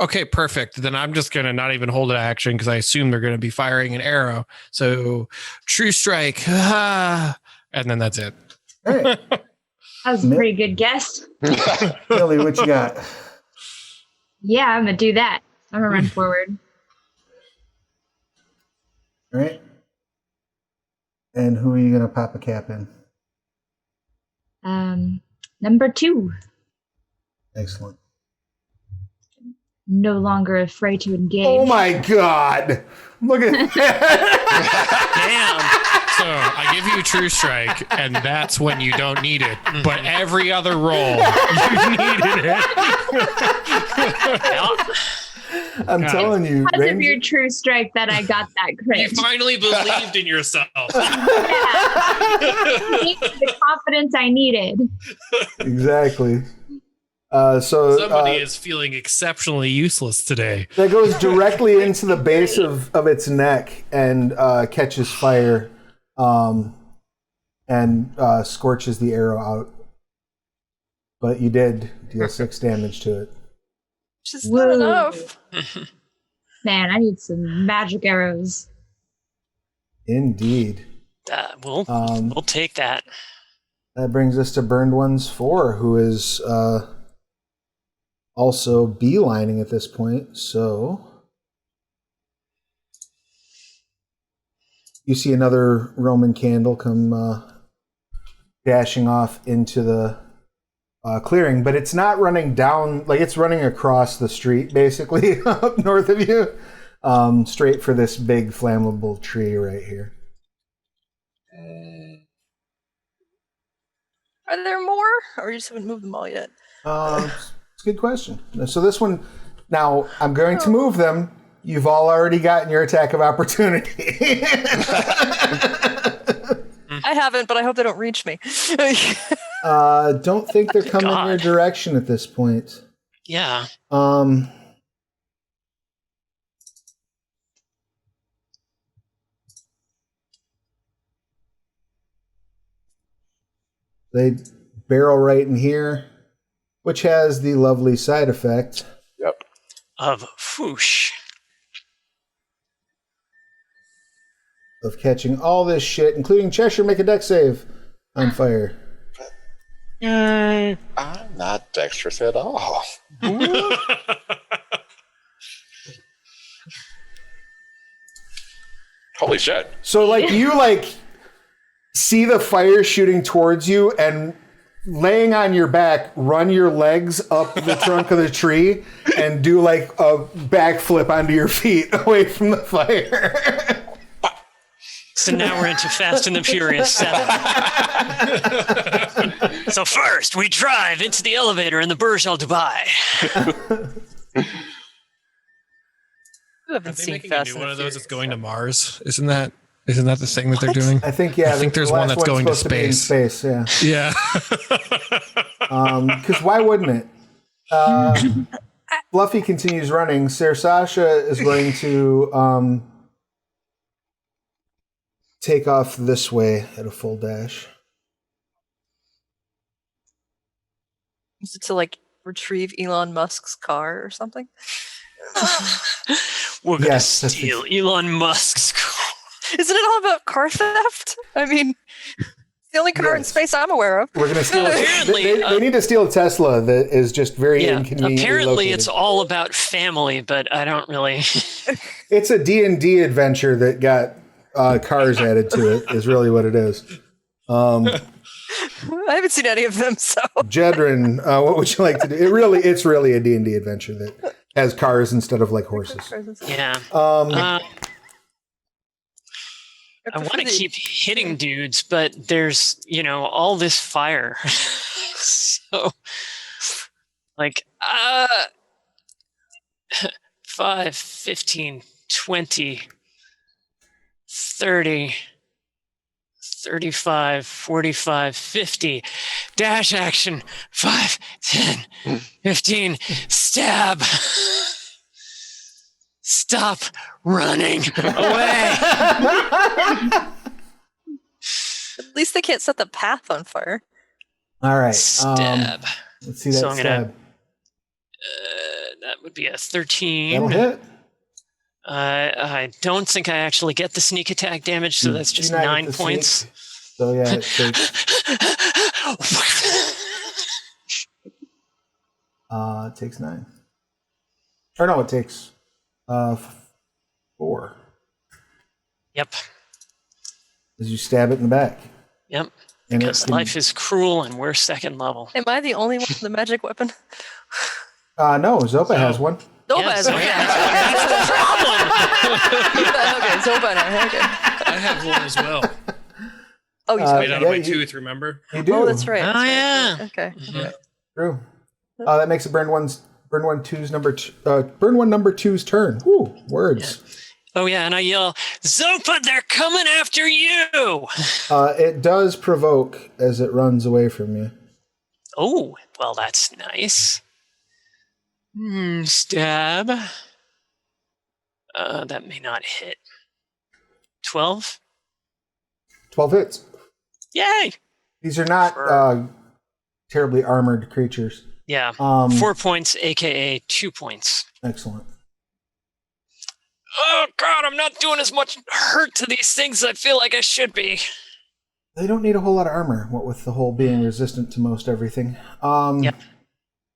Okay, perfect. Then I'm just going to not even hold an action because I assume they're going to be firing an arrow. So, true strike. And then that's it. All right. That was a pretty good guess. Millie, what you got? Yeah, I'm going to do that. I'm going to run forward. All right. And who are you going to pop a cap in? Number 2. Excellent. No longer afraid to engage. Oh my God. Look at Damn. So I give you a true strike, and that's when you don't need it. But every other roll, you needed it. I'm telling you. Because of your true strike that I got that crit. You finally believed in yourself. The confidence I needed. Exactly. So Somebody is feeling exceptionally useless today. that goes directly into the base of its neck and catches fire and scorches the arrow out. But you did deal 6 damage to it. Just not enough. Man, I need some magic arrows. Indeed. We'll take that. That brings us to Burned Ones 4, who is also beelining at this point. So you see another Roman candle come dashing off into the clearing, but it's not running down, like it's running across the street, basically, up north of you, straight for this big flammable tree right here. Are there more? Or you just haven't moved them all yet? It's a good question. So this one, now I'm going to move them. You've all already gotten your attack of opportunity. I haven't, but I hope they don't reach me. Don't think they're coming in your direction at this point. Yeah. They barrel right in here, which has the lovely side effect. Yep. Of whoosh. Of catching all this shit, including Cheshire. Make a dex save on fire. I'm not dexterous at all. Holy shit. So, like, you, like, see the fire shooting towards you and laying on your back, run your legs up the trunk of the tree and do, like, a backflip onto your feet away from the fire. So now we're into Fast and the Furious 7. So first, we drive into the elevator in the Burj Al Dubai. You haven't Are they seen making Fast a new and one the of those that's Furious, going to so- Mars? Isn't that the thing that they're doing? I think, yeah. I think there's the one last that's one's going to supposed be in space. space, yeah. Yeah. Because why wouldn't it? Fluffy continues running. Sir Sasha is going to take off this way at a full dash. Is it to like retrieve Elon Musk's car or something? We're going to Yes, that's steal Elon Musk's car. Isn't it all about car theft? I mean, the only car in Yes. space I'm aware of. We're going to steal. Apparently, they need to steal a Tesla that is just very Yeah, inconveniently apparently located. it's all about family, but I don't really... It's a D&D adventure that got cars added to it. Is really what it is. I haven't seen any of them, so Jedryn, what would you like to do? It's really a D&D adventure that has cars instead of like horses. Yeah. I want to keep hitting dudes, but there's, all this fire. So, 5, 15, 20, 30, 35, 45, 50. Dash action. 5, 10, 15. Stab. Stop running away. At least they can't set the path on fire. All right. Stab. Let's see that So I'm gonna- stab. That would be a 13. That'll hit. I don't think I actually get the sneak attack damage, so that's just Do not 9 get the points. sneak. So yeah, it takes 9. Or no, it takes 4. Yep. As you stab it in the back. Yep. And Because life is cruel and we're second level. Am I the only one with the magic weapon? No, Zopa has one. Zopa Yeah, has Zopa one. has one. That's the problem. Okay, Zopa now. Okay. I have one as well. Oh, you Made do. out yeah, of my you- tooth, remember? You do. Oh, that's right. Oh, that's right, yeah. that's right. Okay. True. That makes it burn one number two's turn. Woo, words. Oh, yeah, and I yell, Zopa, they're coming after you! It does provoke as it runs away from you. Oh, well, that's nice. Stab. That may not hit. 12? 12 hits. Yay! These are not terribly armored creatures. Yeah. 4 points, aka 2 points. Excellent. Oh, God, I'm not doing as much hurt to these things as I feel like I should be. They don't need a whole lot of armor, what with the whole being resistant to most everything. Yep.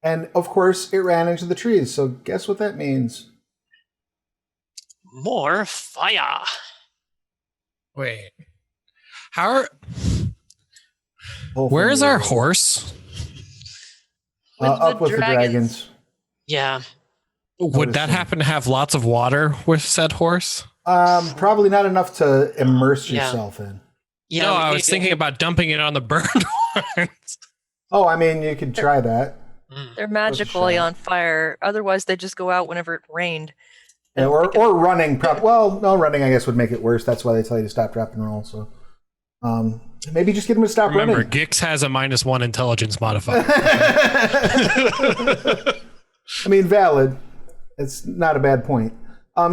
And, of course, it ran into the trees, so guess what that means? More fire. Wait. How are, Whole where thing is our was- horse? Up with the dragons. Yeah. Would that happen to have lots of water with said horse? Probably not enough to immerse Yeah. yourself in. Yeah, No, I was thinking about dumping it on the burned ones. Oh, I mean, you could try that. They're magically shot. on fire. Otherwise, they just go out whenever it rained. Yeah, or running. Well, no, running, I guess, would make it worse. That's why they tell you to stop, drop, and roll. So maybe just get them to stop Remember, running. Gix has a -1 intelligence modifier. I mean, valid. It's not a bad point.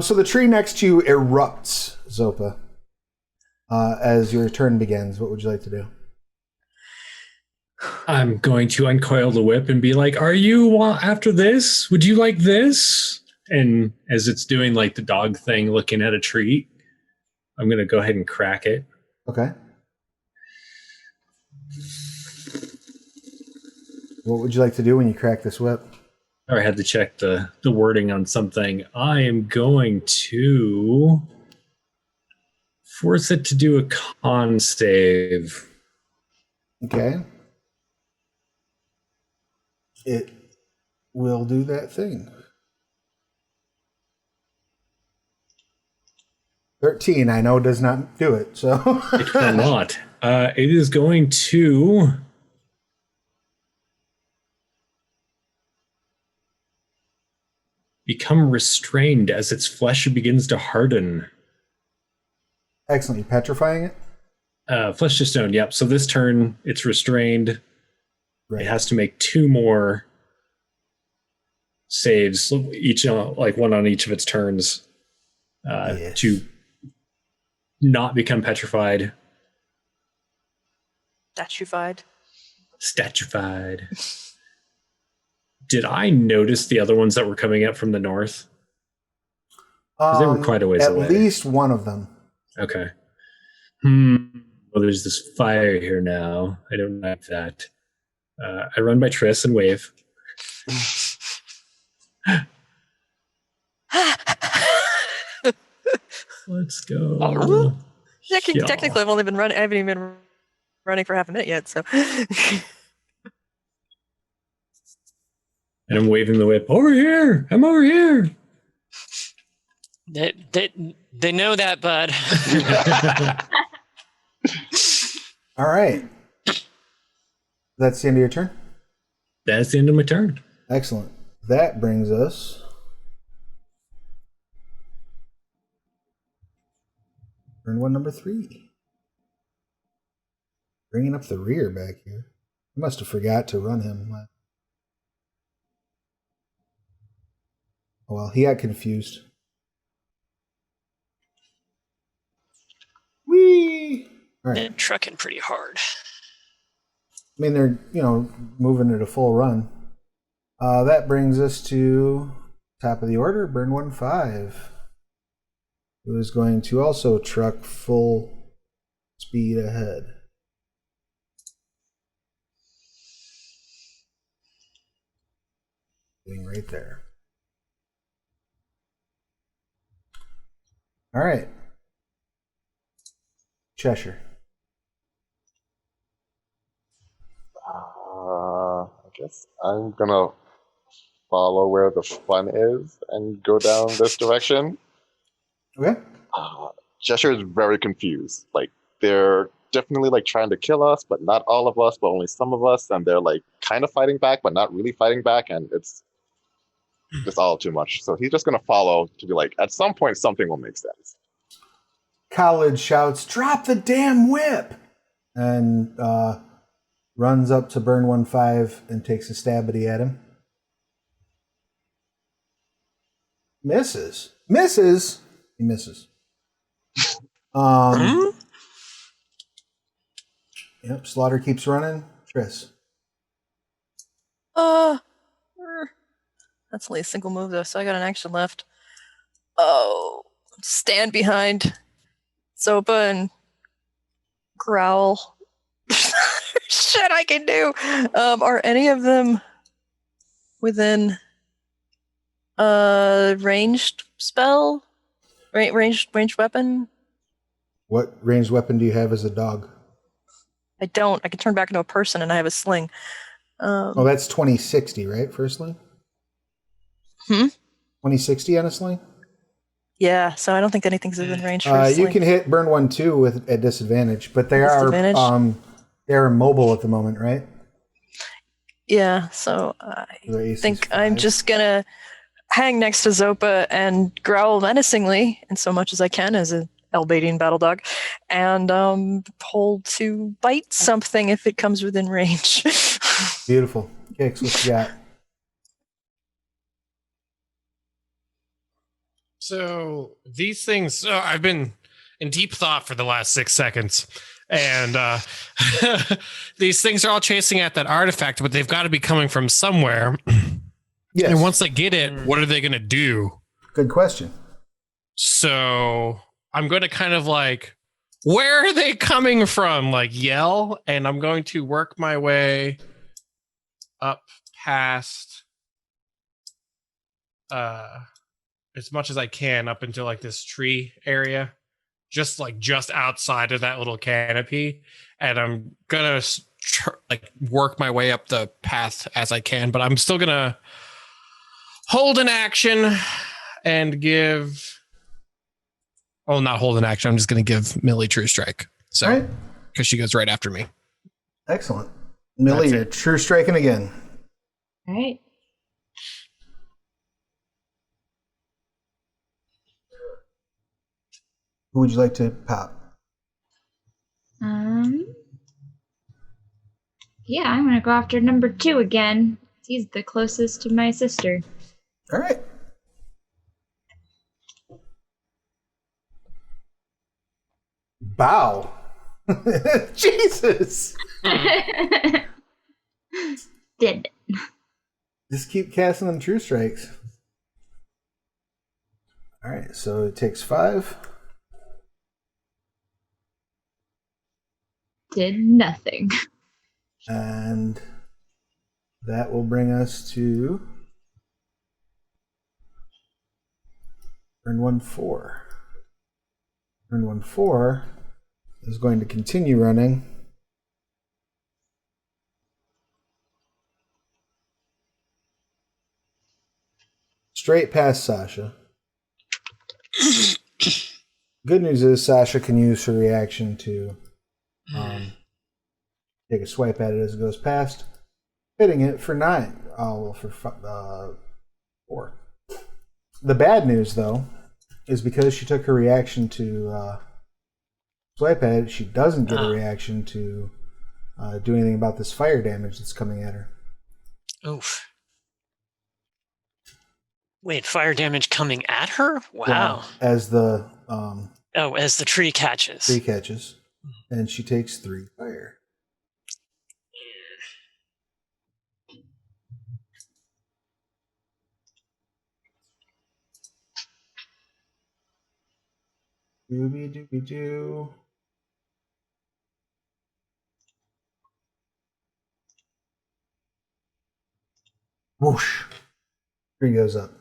So the tree next to you erupts, Zopa. As your turn begins, what would you like to do? I'm going to uncoil the whip and be like, "Are you after this? Would you like this?" And as it's doing like the dog thing, looking at a treat, I'm going to go ahead and crack it. Okay. What would you like to do when you crack this whip? Or I had to check the wording on something. I am going to force it to do a con save. Okay. It will do that thing. 13, I know, does not do it. So It will not. It is going to become restrained as its flesh begins to harden. Excellent. You're petrifying it? Flesh to stone, yep. So this turn, it's restrained. Right. It has to make 2 more saves, each like one on each of its turns, Yes. to not become petrified. Statuified. Did I notice the other ones that were coming up from the north? Because they were quite a ways away. At least one of them. Okay. Well, there's this fire here now. I don't like that. I run by Triss and wave. Let's go. Technically, I've only been running. I haven't even been running for half a minute yet. So, And I'm waving the whip. Over here! I'm over here! They know that, bud. All right. That's the end of your turn? That's the end of my turn. Excellent. That brings us turn 1, number 3. Bringing up the rear back here. I must have forgot to run him. Oh, well, he got confused. Whee! All right. They're trucking pretty hard. I mean, they're, moving at a full run. That brings us to top of the order, Burn 1-5. Who is going to also truck full speed ahead. Getting right there. All right. Cheshire. I guess I'm gonna follow where the fun is and go down this direction. Okay. Cheshire is very confused. Like, they're definitely like trying to kill us, but not all of us, but only some of us, and they're like kind of fighting back, but not really fighting back, and it's all too much. So he's just gonna follow to be like, at some point something will make sense. College shouts, "Drop the damn whip!" And runs up to Burn 1-5 and takes a stabbity at him. Misses. He misses. Yep, Slaughter keeps running. Triss. that's only a single move though, so I got an action left. Oh, stand behind Zopa and growl. Shit, I can do. Are any of them within ranged spell? Ranged weapon? What ranged weapon do you have as a dog? I don't. I can turn back into a person, and I have a sling. That's 2060, right? For a sling? 2060 on a sling? Yeah, so I don't think anything's within range for a sling. You can hit Burn 1-2 at disadvantage, but they are they're immobile at the moment, right? Yeah, so I think I'm just gonna hang next to Zopa and growl menacingly, in so much as I can as an Albadian battle dog, and hold to bite something if it comes within range. Beautiful. Kix, what you got? So these things, I've been in deep thought for the last 6 seconds. And these things are all chasing at that artifact, but they've got to be coming from somewhere. Yes. And once they get it, what are they going to do? Good question. So I'm going to kind of like, where are they coming from? Like yell, and I'm going to work my way up past as much as I can up into like this tree area. Just outside of that little canopy, and I'm gonna work my way up the path as I can, but I'm still gonna hold an action and give Oh, not hold an action. I'm just going to give Millie True Strike. So, All right. because she goes right after me. Excellent. Millie, you're true striking again. All right. Who would you like to pop? Yeah, I'm gonna go after number 2 again. He's the closest to my sister. All right. Bow. Jesus. Did. Just keep casting them true strikes. All right, so it takes 5. Did nothing. And that will bring us to turn 1/4. Turn 1/4 is going to continue running. Straight past Sasha. Good news is Sasha can use her reaction to take a swipe at it as it goes past, hitting it for 9. Oh, well, for 4. The bad news, though, is because she took her reaction to swipe at it, she doesn't get a reaction to do anything about this fire damage that's coming at her. Oof. Wait, fire damage coming at her? Wow. Yeah, as the as the tree catches. tree catches, and she takes 3 fire. Dooby dooby doo. Whoosh. Tree goes up.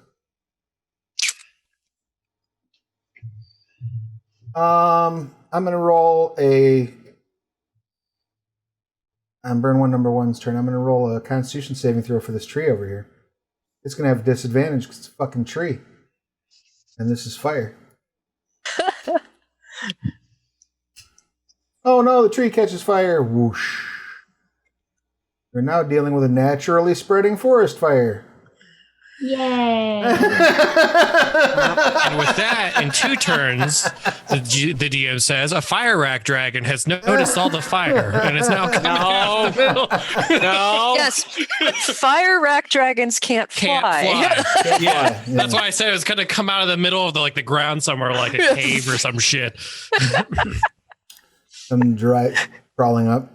I'm gonna roll on burn 1 number 1's turn. I'm gonna roll a Constitution saving throw for this tree over here. It's gonna have disadvantage because it's a fucking tree, and this is fire. Oh no, the tree catches fire. Whoosh. We're now dealing with a naturally spreading forest fire. Yay! And with that, in 2 turns, the DM says, a fire rack dragon has noticed all the fire and is now coming out of the middle. No. Yes, fire rack dragons can't fly. Yeah, that's why I said it was going to come out of the middle of the ground somewhere, like a cave or some shit. Some dry crawling up.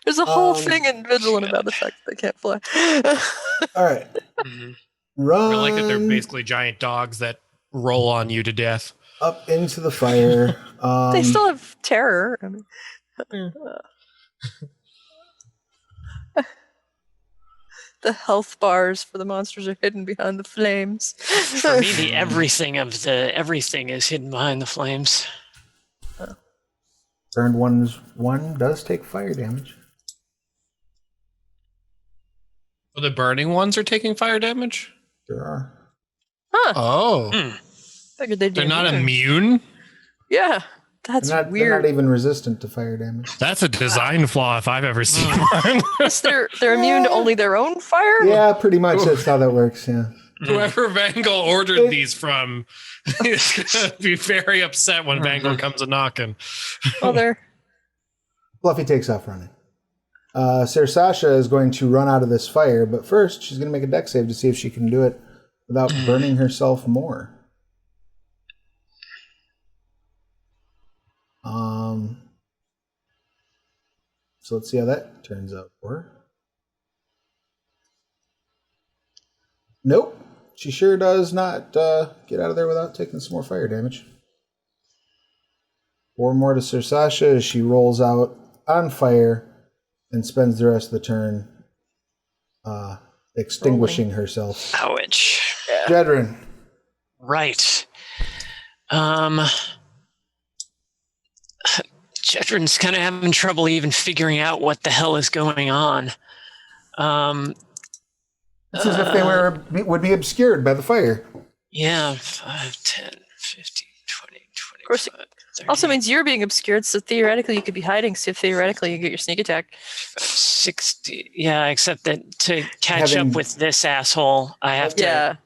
There's a whole thing in Vigilant about the fact that they can't fly. All right. Mm-hmm. Run I like that they're basically giant dogs that roll on you to death. up into the fire. They still have terror. I mean, the health bars for the monsters are hidden behind the flames. For me, the everything is hidden behind the flames. Burned one does take fire damage. Oh, the burning ones are taking fire damage? There are. Huh. Oh. Figured they'd be They're not immune? Yeah. That's They're weird. not even resistant to fire damage. That's a design flaw if I've ever seen one. They're immune to only their own fire? Yeah, pretty much. That's how that works. Yeah. Whoever Vangal ordered these from is going to be very upset when Vangal comes a knocking. Well, they're... Fluffy takes off running. Sir Sasha is going to run out of this fire, but first she's going to make a dex save to see if she can do it without burning herself more. So let's see how that turns out for her. Nope. She sure does not get out of there without taking some more fire damage. 4 more to Sir Sasha as she rolls out on fire and spends the rest of the turn extinguishing herself. Ouch. Jedryn. Right. Jedryn's kind of having trouble even figuring out what the hell is going on. It's as if they would be obscured by the fire. Yeah, 5, 10, 15, 20, 21. course, also means you're being obscured, so theoretically you could be hiding, so theoretically you get your sneak attack. 60. Yeah, except that to catch up with this asshole, I have to.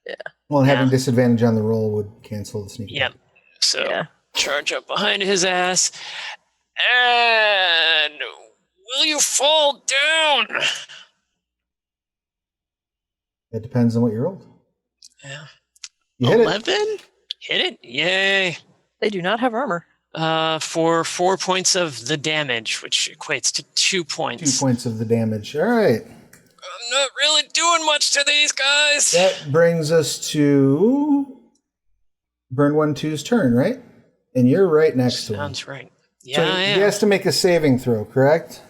Yeah. Well, having disadvantage on the roll would cancel the sneak attack. Yep. So charge up behind his ass. And will you fall down? It depends on what you rolled. Yeah. You hit 11? Hit it? Yay. They do not have armor. For 4 points of the damage, which equates to 2 points. 2 points of the damage. All right. I'm not really doing much to these guys. That brings us to Burn 1-2's turn, right? And you're right next to him. Sounds right. Yeah, So I am. he has to make a saving throw, correct?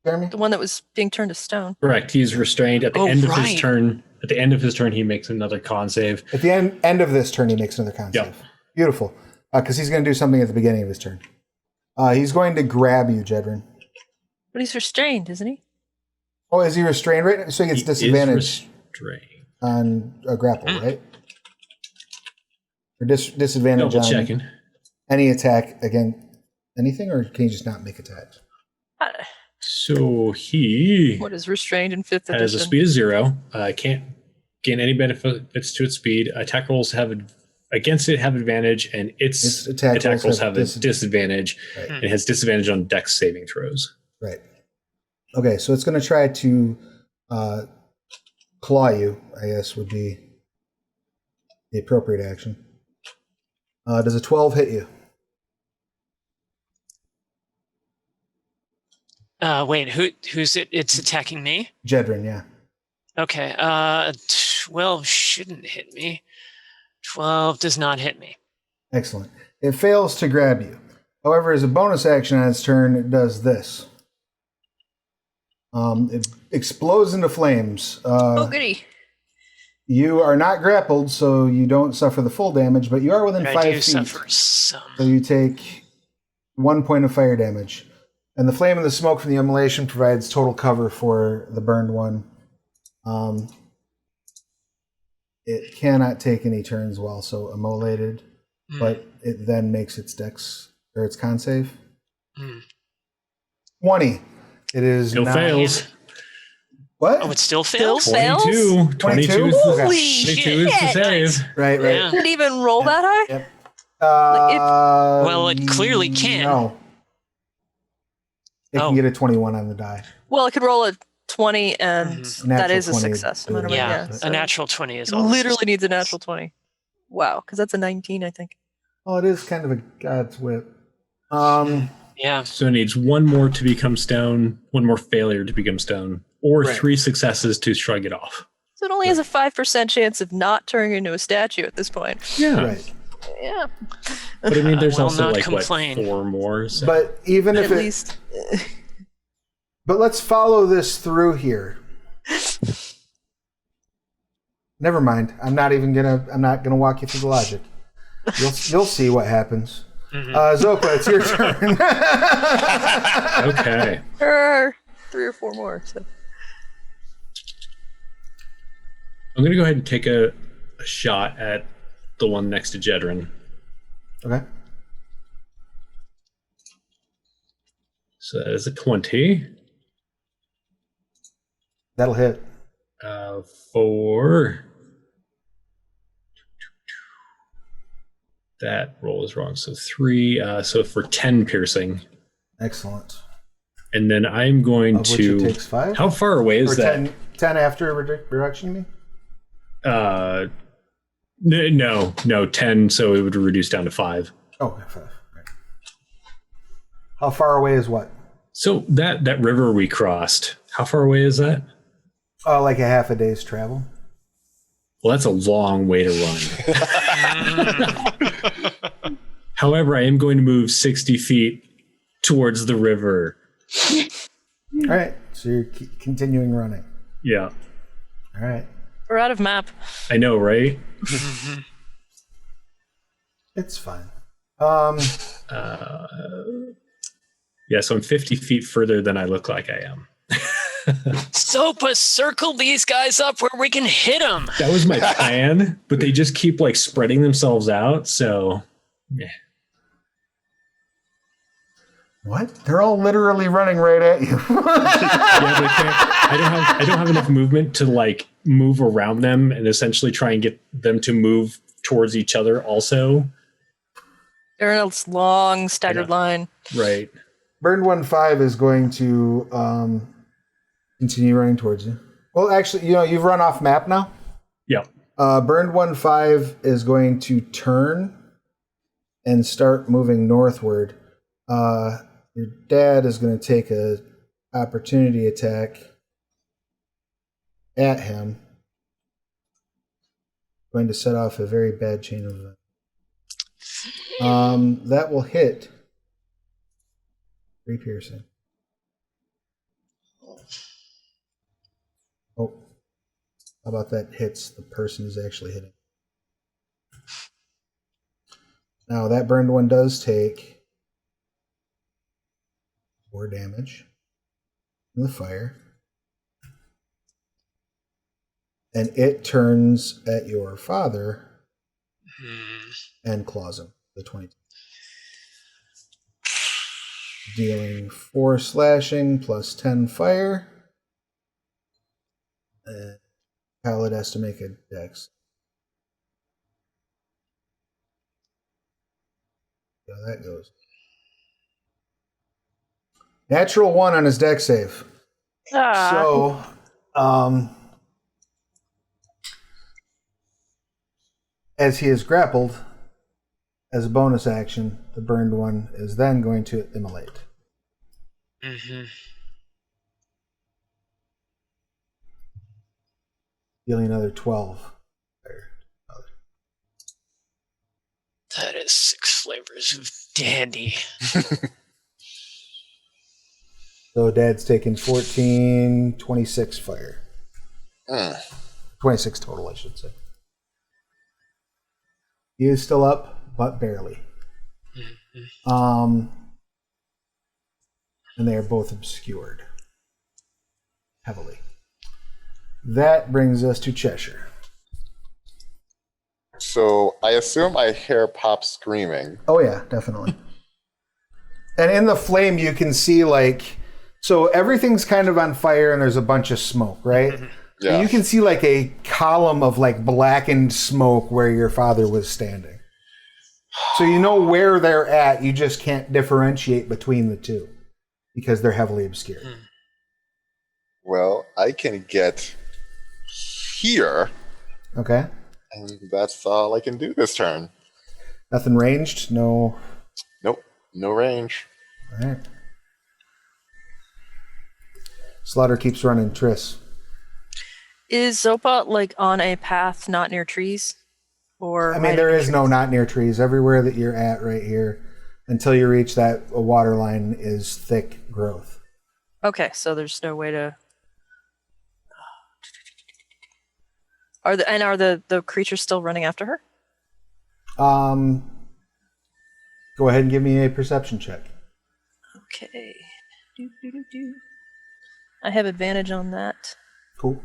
Jeremy? The one that was being turned to stone. Correct. He's restrained at the end of his turn. At the end of his turn, he makes another con save. At the end of this turn, he makes another con save. Beautiful. Because he's going to do something at the beginning of his turn. He's going to grab you, Jedryn. But he's restrained, isn't he? Oh, is he restrained right now? So he gets disadvantage on a grapple, right? Or disadvantage Double on checking. Any attack against anything, or can he just not make attack? So he What is restrained in 5th edition? has a speed of 0. Can't gain any benefits to its speed. Attack rolls have against it have advantage, and its attack rolls have a disadvantage. Right. It has disadvantage on dex saving throws. Right. Okay, so it's going to try to claw you, I guess, would be the appropriate action. Does a 12 hit you? Wait, who's it? It's attacking me? Jedryn, yeah. Okay, 12 shouldn't hit me. 12 does not hit me. Excellent. It fails to grab you. However, as a bonus action on its turn, it does this. It explodes into flames. Oh, goody. You are not grappled, so you don't suffer the full damage, but you are within 5 feet. I do suffer some. So you take 1 point of fire damage. And the flame and the smoke from the immolation provides total cover for the burned one. It cannot take any turns while so immolated, but it then makes its dex or its con save. 20. It is Still fails. What? Oh, it still fails? 22. 22 is the, Holy 22 is the save. Right. Yeah. Did it even roll that high? Yep. Well, it clearly can. No. It can get a 21 on the die. Well, it could roll a 20, and that is a 20 success. is- Yeah, So a natural 20 is it all. literally needs a natural 20. Wow, because that's a 19, I think. Oh, it is kind of a God's whip. Yeah. So it needs one more to become stone, one more failure to become stone, or Right. 3 successes to shrug it off. So it only has a 5% chance of not turning into a statue at this point. Yeah. Right. Yeah. But I mean, there's will also not like, complain. 4 more. So. But even if At it... least. But let's follow this through here. Never mind. I'm not gonna walk you through the logic. You'll see what happens. Zopa, it's your turn. Okay. There are 3 or 4 more. So. I'm going to go ahead and take a shot at the one next to Jedryn. Okay. So that is a 20. That'll hit. For that roll is wrong. So 3. So for 10 piercing. Excellent. And then I'm going Of which to. it takes 5? How far away is Or that? 10 after reduction, you mean? No, 10. So it would reduce down to 5. Oh, 5. Right. How far away is what? So that river we crossed, how far away is that? Oh, like a half a day's travel. Well, that's a long way to run. However, I am going to move 60 feet towards the river. All right. So you're continuing running. Yeah. All right. We're out of map. I know, right? It's fine. Yeah, so I'm 50 feet further than I look like I am. Zopa, circle these guys up where we can hit them. That was my plan, but they just keep like spreading themselves out. So, yeah. What? They're all literally running right at you. Yeah, but I don't have enough movement to like move around them and essentially try and get them to move towards each other also. They're in a long staggered line. Right. Burned 1-5 is going to continue running towards you. Well, actually, you've run off map now. Yeah. Burned 1-5 is going to turn and start moving northward. Your dad is going to take a opportunity attack at him. Going to set off a very bad chain of events. That will hit 3 piercing. Oh, how about that hits the person who's actually hitting? Now that burned one does take 4 damage from the fire. And it turns at your father and claws him. The 22. Dealing 4 slashing plus 10 fire. And Khaled has to make a dex. See how that goes. Natural 1 on his dex save. So, as he is grappled, as a bonus action, the burned one is then going to immolate. Mm-hmm. Dealing another 12. That is 6 flavors of dandy. So Dad's taking 14, 26 fire. 26 total, I should say. He is still up, but barely. And they are both obscured. Heavily. That brings us to Cheshire. So I assume I hear Pop screaming. Oh yeah, definitely. And in the flame you can see so everything's kind of on fire and there's a bunch of smoke, right? Yeah. And you can see a column of blackened smoke where your father was standing. So you know where they're at, you just can't differentiate between the two because they're heavily obscured. Well, I can get here. Okay. And that's all I can do this turn. Nothing ranged? No. Nope. No range. All right. Slaughter keeps running. Triss. Is Zopa on a path not near trees? Or I mean, there is no not near trees. Everywhere that you're at right here, until you reach that water line, is thick growth. Okay, so there's no way to. Are the creatures still running after her? Go ahead and give me a perception check. Okay. I have advantage on that. Cool.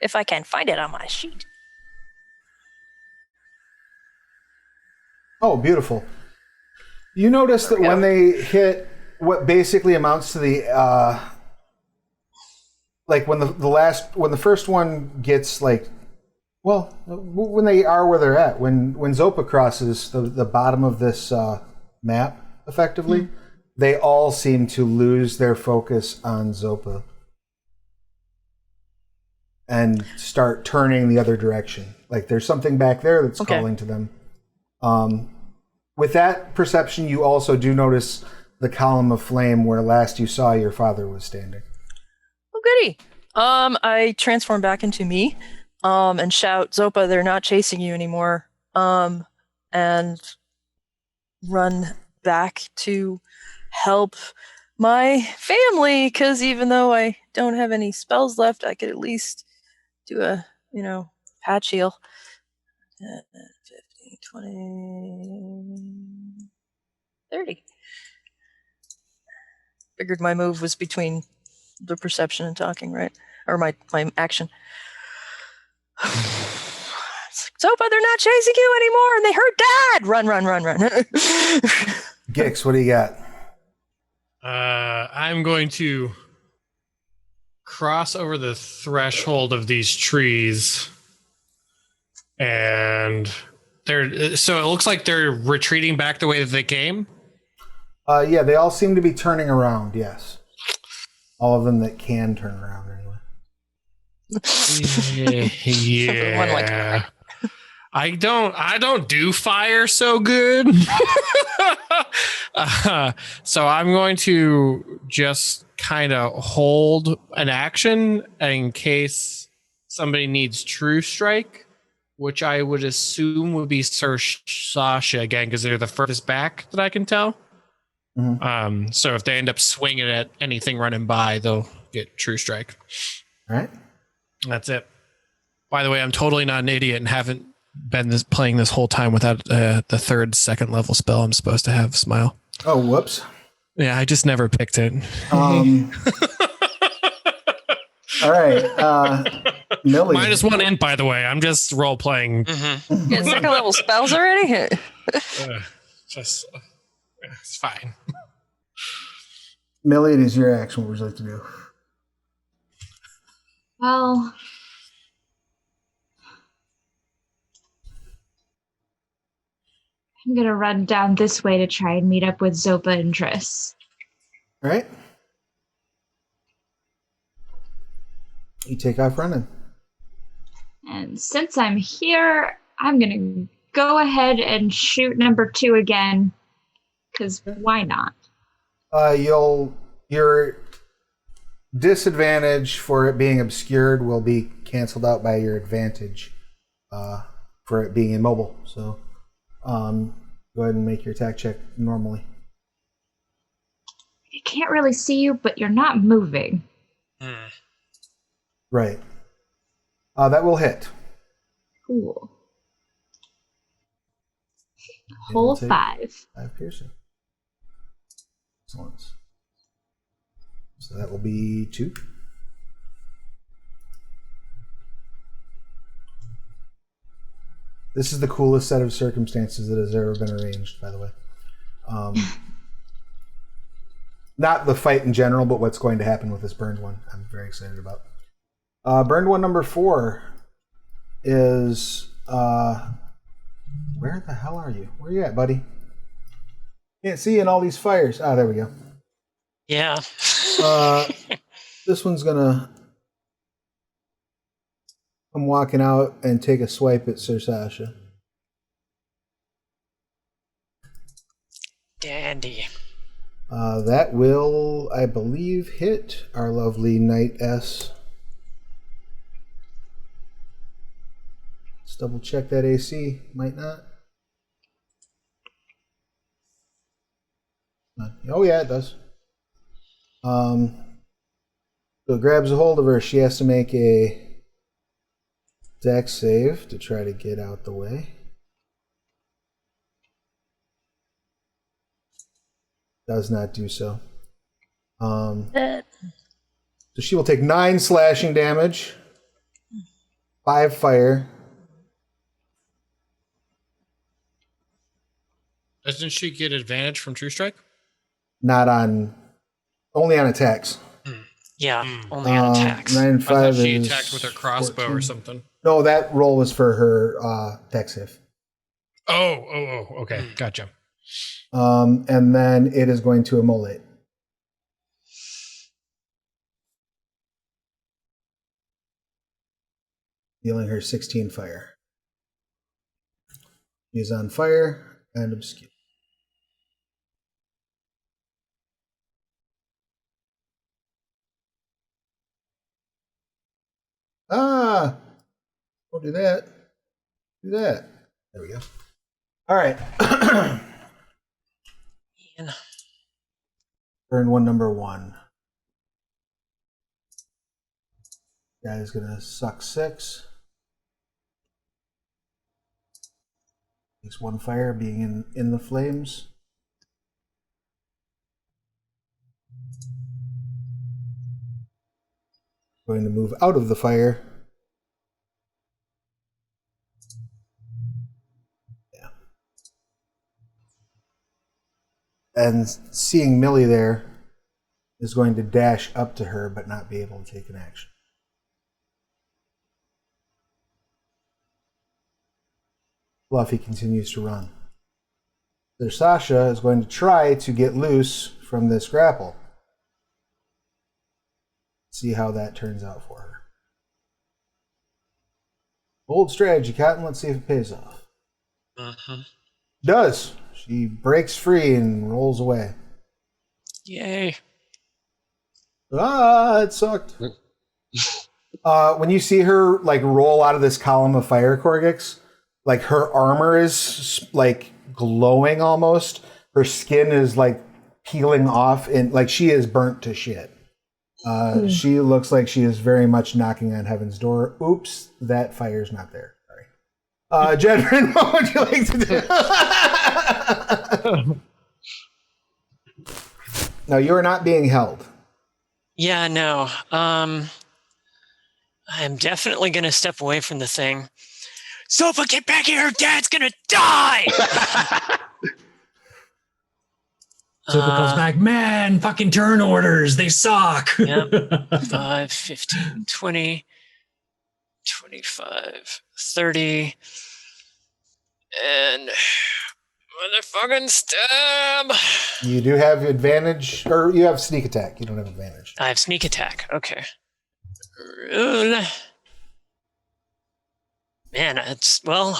If I can find it on my sheet. Oh, beautiful. You notice that when they hit what basically amounts to the when the first one gets when they are where they're at, when Zopa crosses the bottom of this map effectively, they all seem to lose their focus on Zopa and start turning the other direction. There's something back there that's calling to them. With that perception, you also do notice the column of flame where last you saw your father was standing. Oh, goody. I transform back into me, and shout, Zopa, they're not chasing you anymore. And run back to help my family, because even though I don't have any spells left, I could at least do a, patch heal. 10, 15, 20, 30. Figured my move was between the perception and talking, right? Or my action. It's like, Zopa, they're not chasing you anymore, and they hurt Dad. Run. Gix, what do you got? I'm going to cross over the threshold of these trees, and so it looks like they're retreating back the way that they came. Yeah, they all seem to be turning around. Yes, all of them that can turn around anyway. Yeah. I don't do fire so good. So I'm going to just kind of hold an action in case somebody needs True Strike, which I would assume would be Sir Sasha again, because they're the furthest back that I can tell. Mm-hmm. So if they end up swinging at anything running by, they'll get True Strike. All right. That's it. By the way, I'm totally not an idiot and haven't been playing this whole time without the second level spell I'm supposed to have, Smile. Oh, whoops. Yeah, I just never picked it. All right. Millie. -1 int, by the way. I'm just role playing. Mm-hmm. Get second level spells already? It's fine. Millie, it is your action. What would you like to do? Well, I'm gonna run down this way to try and meet up with Zopa and Triss. All right. You take off running. And since I'm here, I'm gonna go ahead and shoot number 2 again. Because why not? Your disadvantage for it being obscured will be canceled out by your advantage for it being immobile. So go ahead and make your attack check normally. I can't really see you, but you're not moving. Right. That will hit. Cool. Whole 5. 5 piercing. Excellent. So that will be 2. This is the coolest set of circumstances that has ever been arranged, by the way. Not the fight in general, but what's going to happen with this burned one. I'm very excited about. Burned one number 4 is... where the hell are you? Where are you at, buddy? Can't see you in all these fires. Ah, there we go. Yeah. This one's gonna come walking out and take a swipe at Sir Sasha. Dandy. That will, I believe, hit our lovely Knight S. Let's double check that AC. Might not. Oh yeah, it does. So it grabs a hold of her. She has to make a dex save to try to get out the way. Does not do so. So she will take 9 slashing damage, 5 fire. Doesn't she get advantage from True Strike? Only on attacks. Yeah, only on attacks. 9 and 5 I thought she is attacked with her crossbow 14. or something. No, that roll was for her dex save. Oh, okay, gotcha. And then it is going to immolate. Dealing her 16 fire. She is on fire and obscure. Ah! Don't do that. Do that. There we go. All right. Burn one number 1. Guy is going to suck 6. Takes 1 fire, being in the flames. going to move out of the fire. Yeah. And seeing Millie there, is going to dash up to her but not be able to take an action. Fluffy continues to run. Their Sasha is going to try to get loose from this grapple. See how that turns out for her. Bold strategy, Cotton. Let's see if it pays off. Does. She breaks free and rolls away. Yay. It sucked. When you see her like roll out of this column of fire, Korggix, like her armor is like glowing almost. Her skin is like peeling off and like she is burnt to shit. She looks like she is very much knocking on heaven's door. Oops, that fire's not there. Sorry. Jedryn, what would you like to do? No, you are not being held. Yeah, no. I'm definitely going to step away from the thing. Zopa, get back here! Dad's going to die! Zopa comes back, man, fucking turn orders, they suck. Yep. 5, 15, 20, 25, 30, and motherfucking stab! You do have advantage, or you have sneak attack. You don't have advantage. I have sneak attack. Okay. Rule. Man,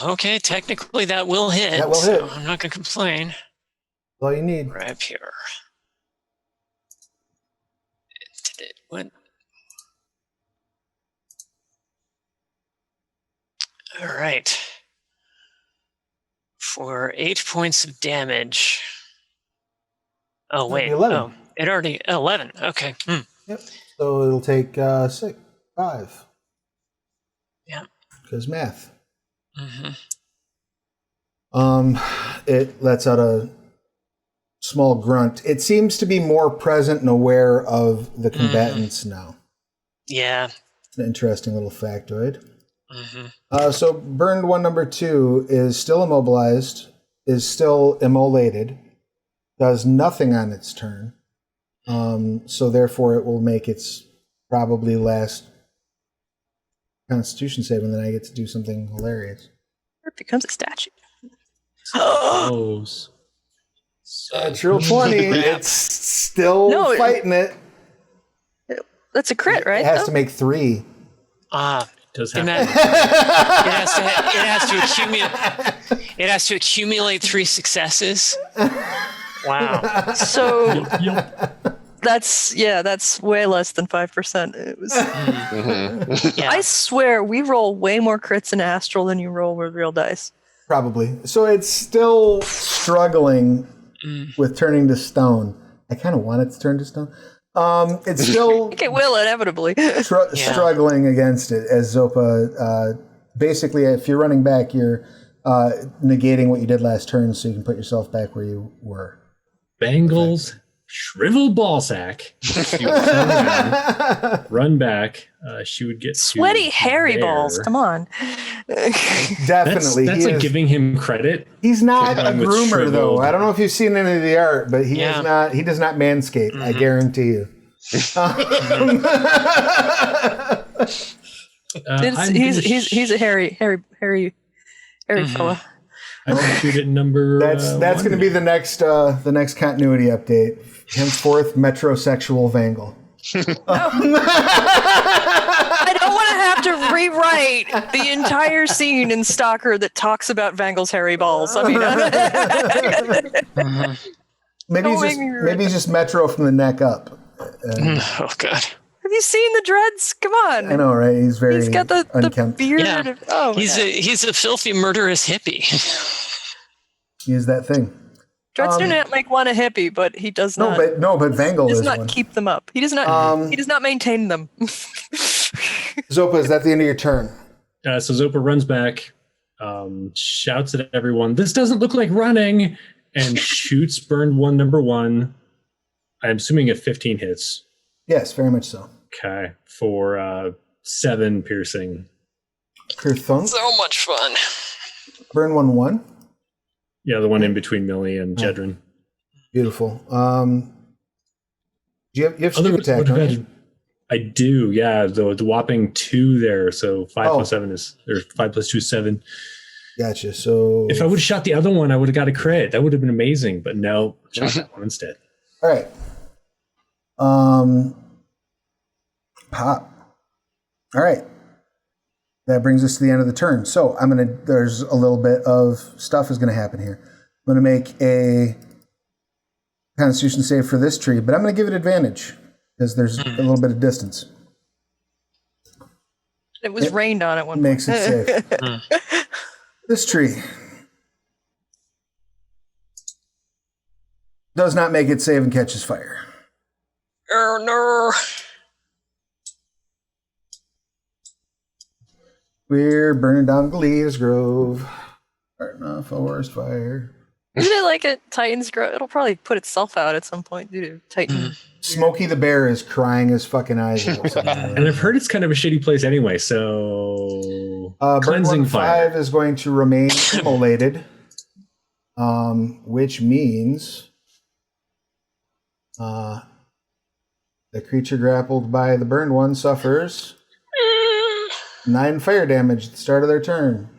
okay, technically that will hit. That will hit. I'm not going to complain. That's all you need. Right up here. Did it? What? All right. For 8 points of damage. Oh, wait. 11. Oh, it already... 11. Okay. Yep. So it'll take 6, 5. Yeah. Because math. Mm-hmm. It lets out a small grunt. It seems to be more present and aware of the combatants now. Yeah. It's an interesting little factoid. Mm-hmm. So burned one number 2 is still immobilized, is still immolated, does nothing on its turn. So therefore it will make its probably last Constitution save, and then I get to do something hilarious. Or it becomes a statue. Close. Natural 20. It's still fighting it. That's a crit, right? It has to make 3. Does have It has to accumulate 3 successes. Wow. So that's way less than 5%. It was. Yeah. I swear we roll way more crits in Astral than you roll with real dice. Probably. So it's still struggling with turning to stone. I kind of want it to turn to stone. It's still It will inevitably. struggling against it as Zopa. Basically, if you're running back, you're negating what you did last turn, so you can put yourself back where you were. Bangles, shriveled ballsack. She would run back. She would get Sweaty, hairy there. balls. Come on. Definitely. That's like giving him credit. He's not a With groomer, shriveled. though. I don't know if you've seen any of the art, but he is not. He does not manscape. I guarantee you. He's a hairy fella. I can shoot at number. That's going to be the next continuity update. Henceforth, metrosexual Vangle. I don't want to have to rewrite the entire scene in Stalker that talks about Vangel's hairy balls. I mean, maybe he's just Metro from the neck up. Oh God. Have you seen the dreads? Come on. I know, right? He's got the unkempt. beard. Yeah. He's a filthy murderous hippie. He is that thing. Dreads do not make one a hippie, but he does not. But Vangle does is not one. keep them up. He does not. He does not maintain them. Zopa, is that the end of your turn? So Zopa runs back, shouts at everyone, "This doesn't look like running," and shoots burned one number 1. I'm assuming at 15 hits. Yes, very much so. Okay, for 7 piercing. Kerthunk. So much fun. Burn 1/1. Yeah, the one in between Millie and Jedryn. Beautiful. You have sneak attack, don't you? I do, yeah. The whopping 2 there, so 5 plus 7 is, or 5 plus 2 is 7. Gotcha. So if I would have shot the other one, I would have got a crit. That would have been amazing, but no, shot that one instead. All right. Pop. All right. That brings us to the end of the turn. So there's a little bit of stuff is gonna happen here. I'm gonna make a Constitution save for this tree, but I'm gonna give it advantage because there's a little bit of distance. It was rained on at one point. Makes it safe. This tree does not make it save and catches fire. Oh no. We're burning down Galea's Grove. Starting off a forest fire. Isn't it like a Titan's Grove? It'll probably put itself out at some point due to Titan. Smokey the Bear is crying his fucking eyes out. And I've heard it's kind of a shitty place anyway, so... Cleansing fire. 5 is going to remain immolated, which means the creature grappled by the burned one suffers 9 fire damage at the start of their turn.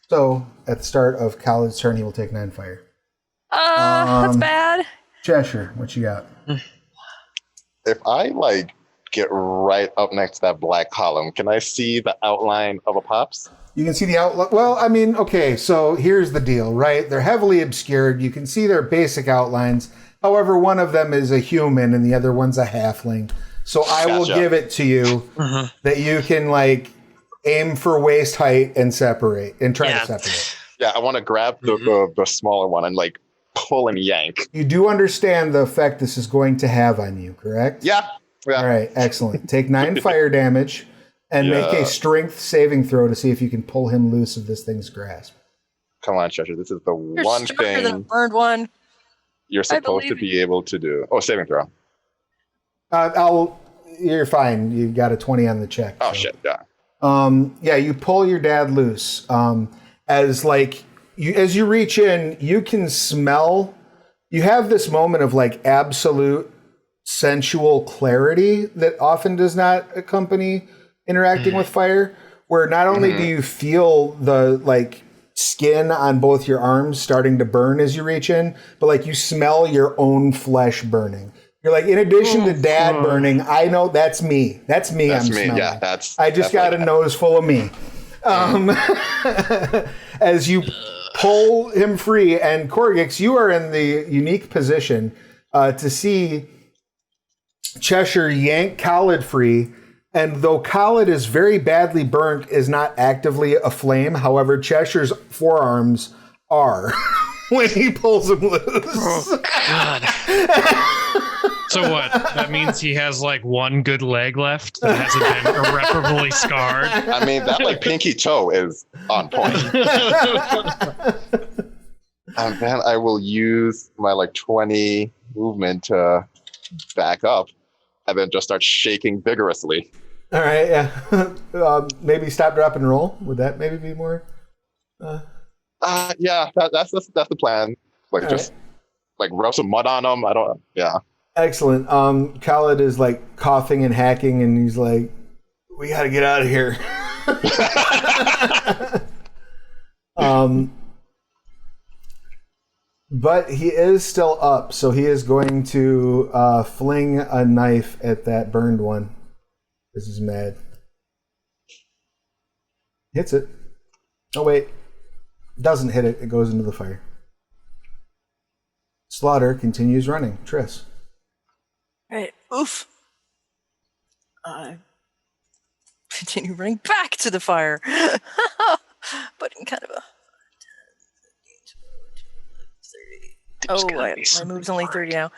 So, at the start of Khaled's turn, he will take 9 fire. That's bad. Cheshire, what you got? If I, get right up next to that black column, can I see the outline of a Pops? You can see the outline. Well, okay, so here's the deal, right? They're heavily obscured. You can see their basic outlines. However, one of them is a human and the other one's a halfling. So I will give it to you that you can, aim for waist height and separate, and try to separate. Yeah, I want to grab the smaller one and, pull and yank. You do understand the effect this is going to have on you, correct? Yeah. All right, excellent. Take 9 fire damage and make a strength saving throw to see if you can pull him loose of this thing's grasp. Come on, Cheshire. This is the You're one stronger than a thing burned one. you're supposed to be able to do. Oh, saving throw. You're fine. You got a 20 on the check. Oh, shit, yeah. You pull your dad loose. As you reach in, you can smell. You have this moment of absolute sensual clarity that often does not accompany interacting with fire. Where not only do you feel the skin on both your arms starting to burn as you reach in, but you smell your own flesh burning. You're in addition to dad burning, I know that's me. That's me. I'm smelling. Yeah, I just got a nose full of me. As you pull him free, and Korggix, you are in the unique position to see Cheshire yank Khaled free. And though Khaled is very badly burnt, is not actively aflame. However, Cheshire's forearms are when he pulls him loose. Oh, God. So what? That means he has one good leg left that hasn't been irreparably scarred. I mean, that pinky toe is on point. And then I will use my 20 movement to back up and then just start shaking vigorously. All right, yeah. Maybe stop, drop, and roll. Would that maybe be more? Yeah, that's the plan. Rub some mud on them. Yeah. Excellent. Khaled is coughing and hacking, and he's we got to get out of here. But he is still up, so he is going to fling a knife at that burned one. This is mad. Hits it. Oh, wait. Doesn't hit it. It goes into the fire. Slaughter continues running. Triss. Right. Oof. Continue running back to the fire. But in kind of a 10, 15, 20, 30. My move's only 30 now.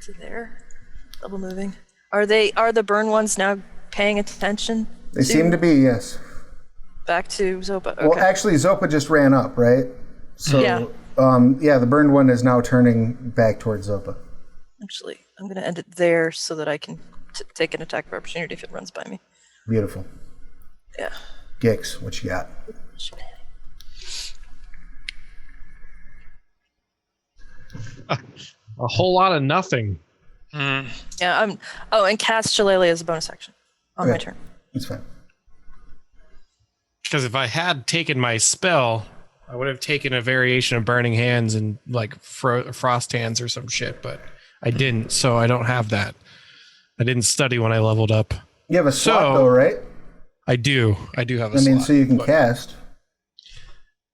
To there. Double moving. Are the burn ones now paying attention? They seem to be, yes. Back to Zopa. Okay. Well, actually, Zopa just ran up, right? So yeah. The burned one is now turning back towards Zopa. Actually, I'm going to end it there so that I can take an attack of opportunity if it runs by me. Beautiful. Yeah. Gix, what you got? A whole lot of nothing. Hmm. Yeah, and cast Shillelagh as a bonus action on my Right. turn. That's fine. Because if I had taken my spell, I would have taken a variation of Burning Hands and like Frost Hands or some shit, but I didn't, so I don't have that. I didn't study when I leveled up. You have a slot though, right? I do have a I mean, slot, so you can but- cast.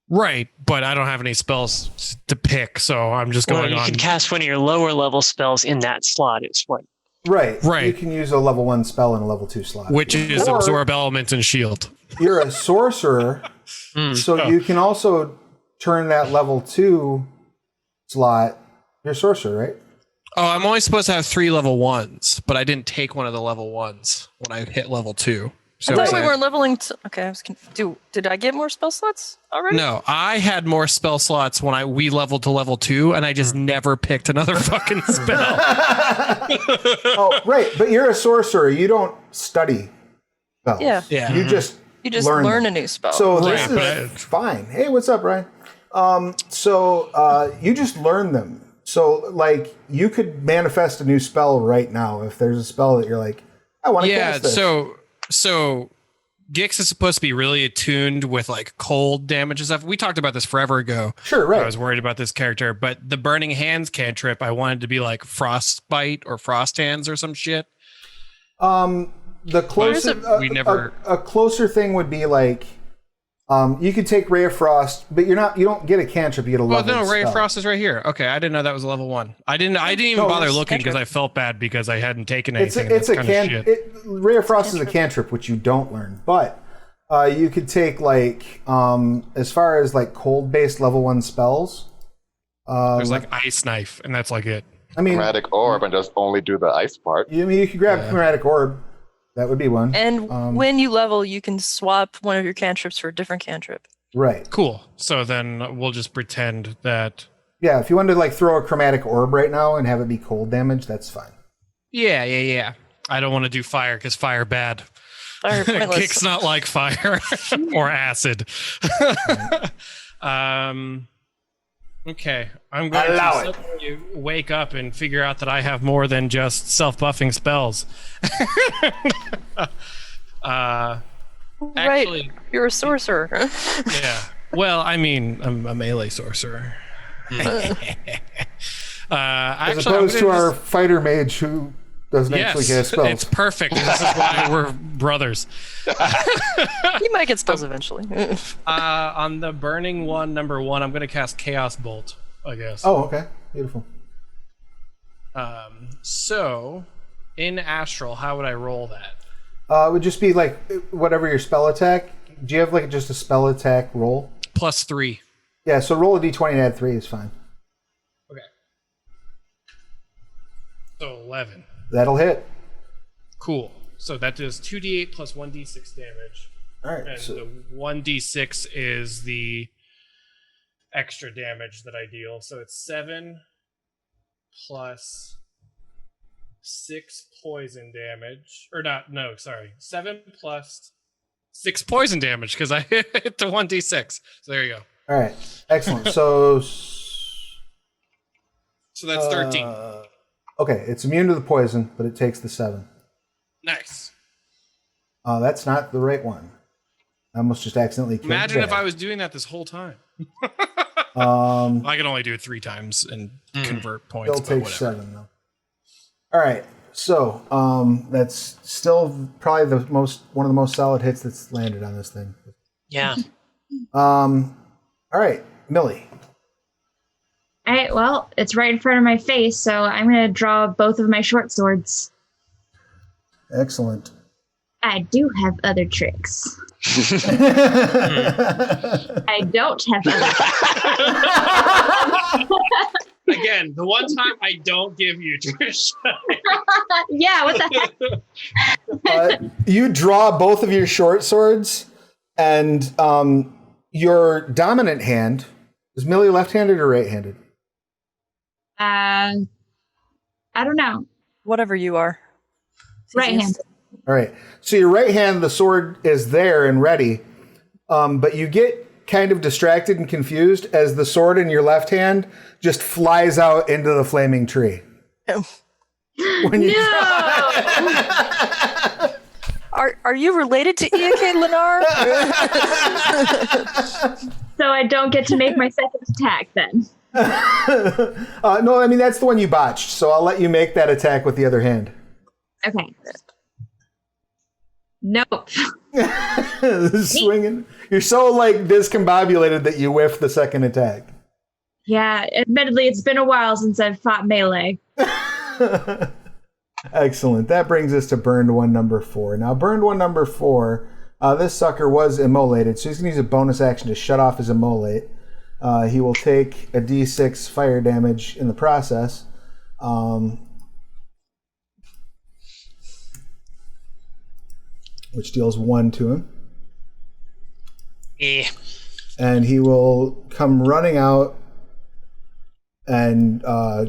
Right, but I don't have any spells to pick, so I'm just Well, going you on. can cast one of your lower level spells in that slot. Is what? Right. Right. You can use a level 1 spell in a level 2 slot. Which is Or Absorb Element and Shield. You're a sorcerer, so you can also turn that level 2 slot. You're a sorcerer, right? Oh, I'm only supposed to have 3 level 1s, but I didn't take one of the level 1s when I hit level 2. So I thought it's we like- weren't leveling. Okay, I was did I get more spell slots already? No, I had more spell slots when we leveled to level 2, and I just never picked another fucking spell. Oh, right. But you're a sorcerer. You don't study spells. Yeah. Yeah. You just learn them. a new spell. So Right, this is fine. Hey, what's up, Ryan? You just learn them. So, like, you could manifest a new spell right now if there's a spell that you're like, I want to cast this. So Gix is supposed to be really attuned with like cold damage and stuff. We talked about this forever ago. Sure, right. I was worried about this character, but the Burning Hands cantrip, I wanted to be like Frostbite or Frost Hands or some shit. The closer we never- a closer thing would be like you could take Ray of Frost, but you don't get a cantrip, you get a Well, level no, Ray of spell. Frost is right here. Okay, I didn't know that was a level 1. I didn't even No, bother it's looking because cantrip. I felt bad because I hadn't taken It's anything. a kind of shit. Ray of Frost is a cantrip, which you don't learn. But you could take like as far as like cold based level 1 spells. There's like Ice Knife, and that's like it. I mean, Chromatic orb and just only do the ice part. you could grab Chromatic Orb. That would be one. And when you level, you can swap one of your cantrips for a different cantrip. Right. Cool. So then we'll just pretend that. Yeah, if you wanted to like throw a Chromatic Orb right now and have it be cold damage, that's fine. Yeah. I don't want to do fire because fire bad. Fire pointless. Kick's not like fire or acid. Okay, I'm going Allow to it. suddenly wake up and figure out that I have more than just self-buffing spells. Right. Actually, You're a sorcerer. yeah. Well, I mean, I'm a melee sorcerer. As Actually, opposed to our fighter mage who doesn't actually yes, get spells. it's perfect. This is why we're brothers. You might get spells eventually. On the burning one, number 1, I'm going to cast Chaos Bolt, I guess. Oh, okay. Beautiful. So, in Astral, how would I roll that? It would just be like whatever your spell attack. Do you have like just a spell attack roll? +3. Yeah, so roll a d20 and add 3 is fine. Okay. So 11. That'll hit. Cool. So that does 2d8 plus 1d6 damage. All right. And So, the 1d6 is the extra damage that I deal. So it's 7 plus 6 poison damage. Or not, no, sorry. 7 plus 6 poison damage because I hit the 1d6. So there you go. all right. Excellent. So So that's 13. okay, it's immune to the poison, but it takes the 7. Nice. That's not the right one. I almost just accidentally killed Imagine if Dad. I was doing that this whole time. Um, I can only do it 3 times and convert points. It'll but take whatever. 7 though. All right, so that's still probably one of the most solid hits that's landed on this thing. Yeah. All right, Millie. All right, well, it's right in front of my face, so I'm going to draw both of my short swords. Excellent. I do have other tricks. I don't have other Again, the one time I don't give you, Trish. Yeah, what the heck? You draw both of your short swords, and your dominant hand Is Millie left-handed or right-handed? I don't know. Whatever you are. Right-handed. All right. So your right hand, the sword is there and ready, but you get kind of distracted and confused as the sword in your left hand just flies out into the flaming tree. When you Are you related to E.A.K. Lennar? So I don't get to make my second attack then. No, I mean, that's the one you botched, so I'll let you make that attack with the other hand. Okay. Nope. Swinging. You're so, like, discombobulated that you whiff the second attack. Yeah, admittedly, it's been a while since I've fought melee. Excellent. That brings us to burned one number 4. Now, burned one number 4, this sucker was immolated, so he's going to use a bonus action to shut off his immolate. He will take a d6 fire damage in the process. Which deals 1 to him. Yeah. And he will come running out and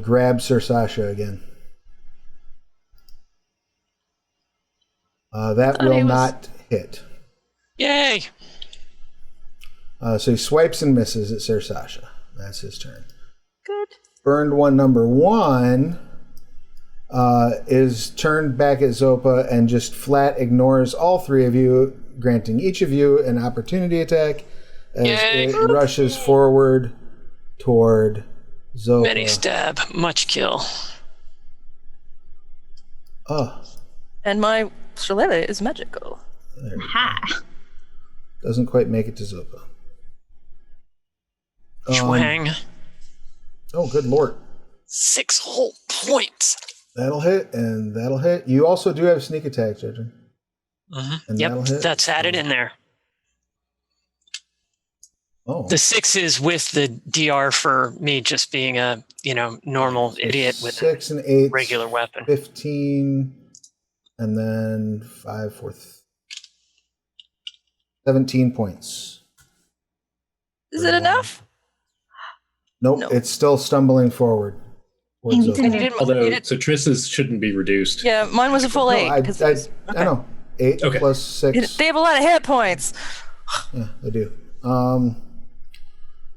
grab Sir Sasha again. That will not hit. Yay! So he swipes and misses at Sir Sasha. That's his turn. Good. Burned one number 1 is turned back at Zopa and just flat ignores all 3 of you, granting each of you an opportunity attack as it rushes forward toward Zopa. Many stab, much kill. Oh. And my shillelagh is magical. Ha! Doesn't quite make it to Zopa. Schwang. Oh, good lord. 6 whole points. That'll hit, and that'll hit. You also do have sneak attack, Jedryn. And Yep, that'll hit. that's added in there. Oh. The 6 is with the DR for me just being a, normal idiot with 6 and 8, regular weapon. 15, and then 5, 4, 17 points. Is it enough? Nope, No. it's still stumbling forward. towards Zopa. Although, so Triss's shouldn't be reduced. Yeah, mine was a full 8. I know. 8 Okay. plus 6. They have a lot of hit points. Yeah, they do.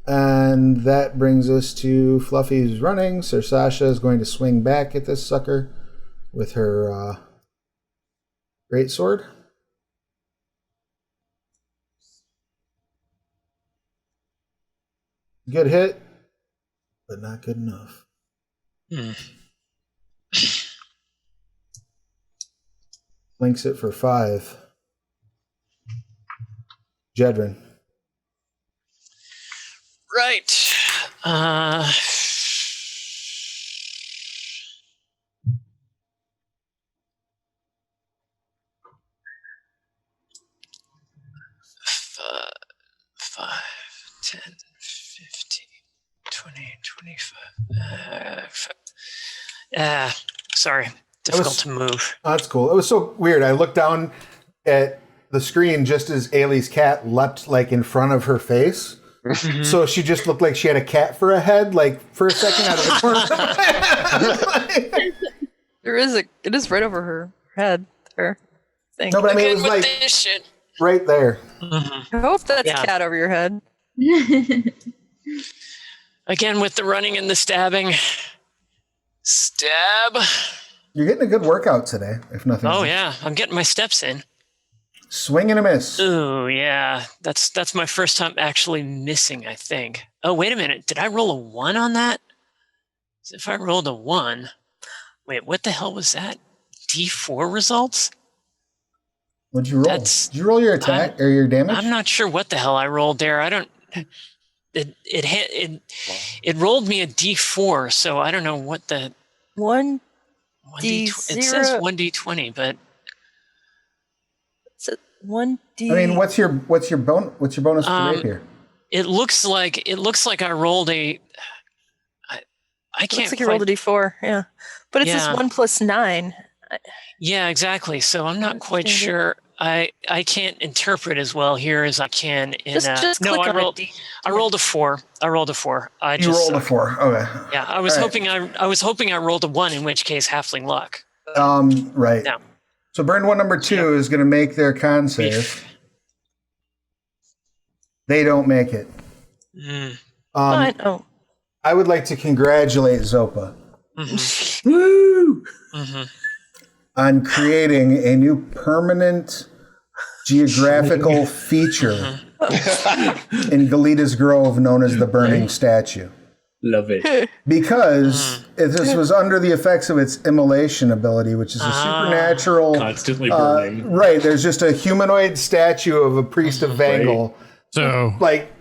And that brings us to Fluffy's running. Sir Sasha is going to swing back at this sucker with her greatsword. Good hit, but not good enough. Links it for 5. Jedryn. Right. Five, 10, 15, 20, 25. Sorry. Difficult to move. Oh, that's cool. It was so weird. I looked down at the screen just as Ayli's cat leapt like in front of her face. Mm-hmm. So she just looked like she had a cat for a head, like for a second out of the corner. It is right over her head there. No, but I mean, it was like right there. Mm-hmm. I hope that's cat over your head. Again, with the running and the stabbing. Stab. You're getting a good workout today, if nothing else. Oh, yeah. I'm getting my steps in. Swing and a miss. Oh, yeah. That's my first time actually missing, I think. Oh, wait a minute. Did I roll a 1 on that? If I rolled a 1... Wait, what the hell was that? D4 results? What'd you roll? Did you roll your attack or your damage? I'm not sure what the hell I rolled there. I don't... It rolled me a D4, so I don't know what the... 1D0. It says 1D20, but... It's 1D... I mean, what's your bonus for rapier? It looks like I rolled a... I can't. Looks like you rolled a D4, yeah. But it's just 1 plus 9. Yeah, exactly. So I'm not quite sure. I can't interpret as well here as I can in. Just no, click I on rolled. it. I rolled a 4. I rolled a 4. I You just rolled a 4. Okay. Yeah, I was All hoping. I was hoping I rolled a 1, in which case halfling luck. Right. No. So burn one number 2 is going to make their con save. They don't make it. Fine. Oh. I would like to congratulate Zopa Woo! on creating a new permanent geographical feature in Galita's Grove known as the Burning Statue. Love it. Because if this was under the effects of its immolation ability, which is a supernatural... Constantly burning. Right, there's just a humanoid statue of a priest of Vangal, So like,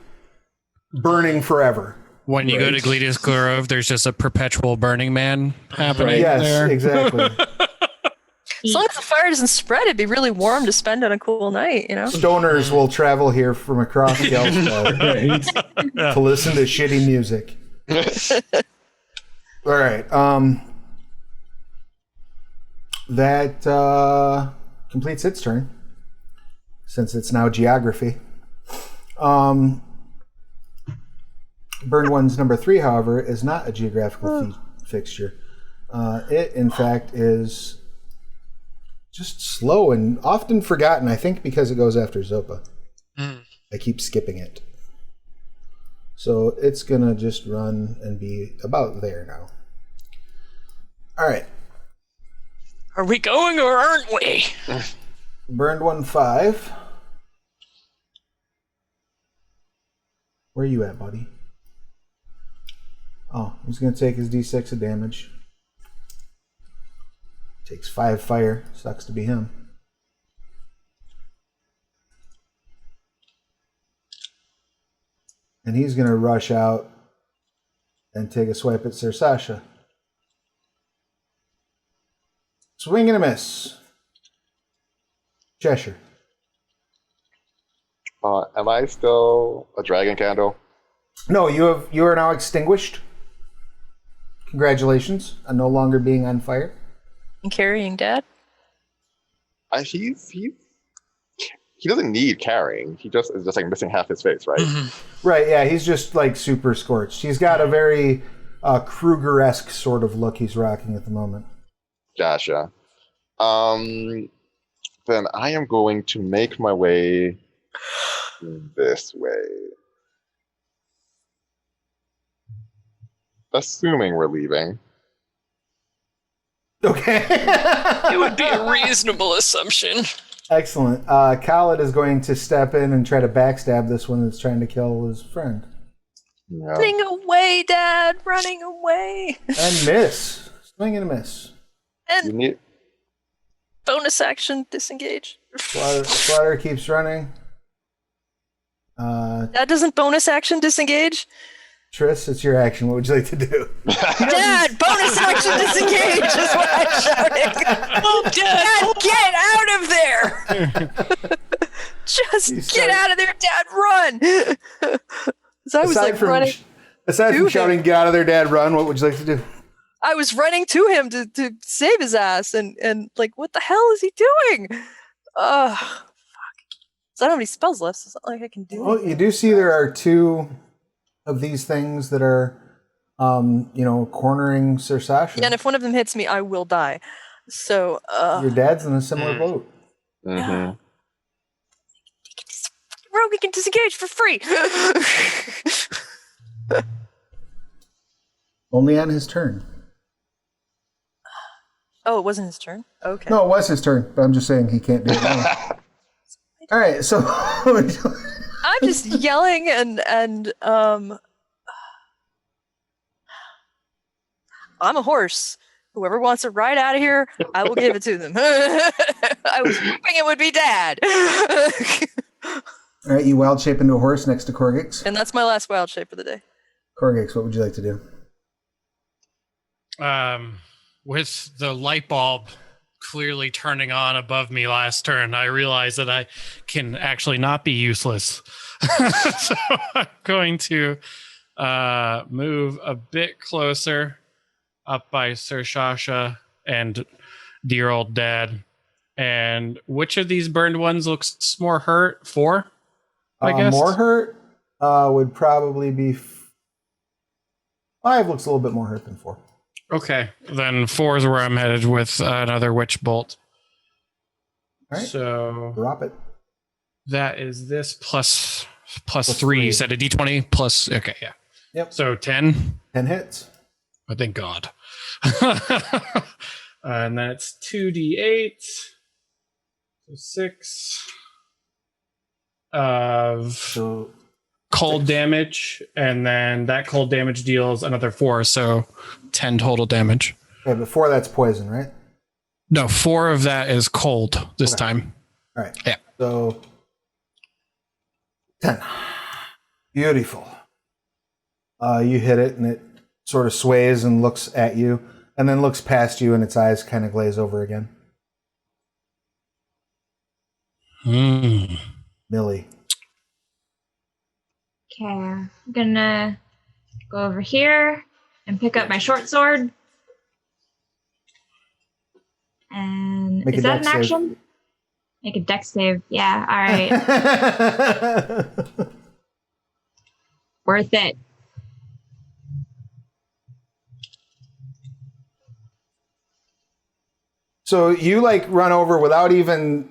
burning forever. when you go to Gleda's Grove, there's just a perpetual Burning Man happening Yes, there. exactly. As long as the fire doesn't spread, it'd be really warm to spend on a cool night, you know? Stoners will travel here from across Gelfeld Right? to listen to shitty music. All right. That completes its turn, since it's now geography. Burned One's number 3, however, is not a geographical fixture. It, in fact, is just slow and often forgotten, I think because it goes after Zopa. I keep skipping it. So it's going to just run and be about there now. All right. Are we going or aren't we? Burned One 5. Where are you at, buddy? Oh, he's going to take his d6 of damage. Takes 5 fire. Sucks to be him. And he's going to rush out and take a swipe at Sir Sasha. Swing and a miss. Cheshire. Am I still a dragon candle? No, you are now extinguished. Congratulations on no longer being on fire. And carrying Dad? He doesn't need carrying. He just is just like missing half his face, right? Right, yeah, he's just like super scorched. He's got a very Kruger-esque sort of look he's rocking at the moment. Gotcha. Then I am going to make my way this way. Assuming we're leaving. Okay. It would be a reasonable assumption. Excellent. Khaled is going to step in and try to backstab this one that's trying to kill his friend. Yeah. Running away, Dad! Running away! And miss. Swing and a miss. You And need bonus action, disengage. Slaughter keeps running. That doesn't bonus action, disengage? Triss, it's your action. What would you like to do? Dad, bonus action, disengage is what I'm shouting. Oh, Dad! Dad, get out of there! Just He's get sorry. out of there, Dad, run! So I was like running. Aside to from him. shouting, get out of there, Dad, run, what would you like to do? I was running to him to save his ass, and like, what the hell is he doing? Fuck. So I don't have any spells left, so it's not like I can do Well, you do see there are 2 of these things that are, cornering Sir Sasha. Yeah, and if one of them hits me, I will die. So, Your dad's in a similar boat. Mhm. Rogue, we can disengage for free. Only on his turn. Oh, it wasn't his turn? Okay. No, it was his turn, but I'm just saying he can't do it now. All right, so I'm just yelling and I'm a horse. Whoever wants to ride out of here, I will give it to them. I was hoping it would be Dad. all right, you wild shape into a horse next to Korggix. And that's my last wild shape of the day. Korggix, what would you like to do? With the light bulb clearly turning on above me last turn, I realized that I can actually not be useless. So I'm going to move a bit closer up by Sir Sasha and dear old Dad And which of these burned ones looks more hurt? 4, I guess. More hurt would probably be 5. Looks a little bit more hurt than 4. Okay, then 4 is where I'm headed with another witch bolt. All right. So Drop it. that is this plus 3. 3. You said a d20 plus. Okay, yeah. Yep. So 10. 10 hits. Oh, thank God. And then it's 2d8. So 6 of So cold 6. damage, and then that cold damage deals another 4, so 10 total damage. Okay, but 4 that's poison, right? No, 4 of that is cold this time. All right. Yeah. So 10. Beautiful. You hit it, and it sort of sways and looks at you, and then looks past you, and its eyes kind of glaze over again. Millie. Okay, I'm gonna go over here and pick up my short sword. And Make is a that an dex save. action? Make a dex save. Yeah, all right. Worth it. So you like run over without even,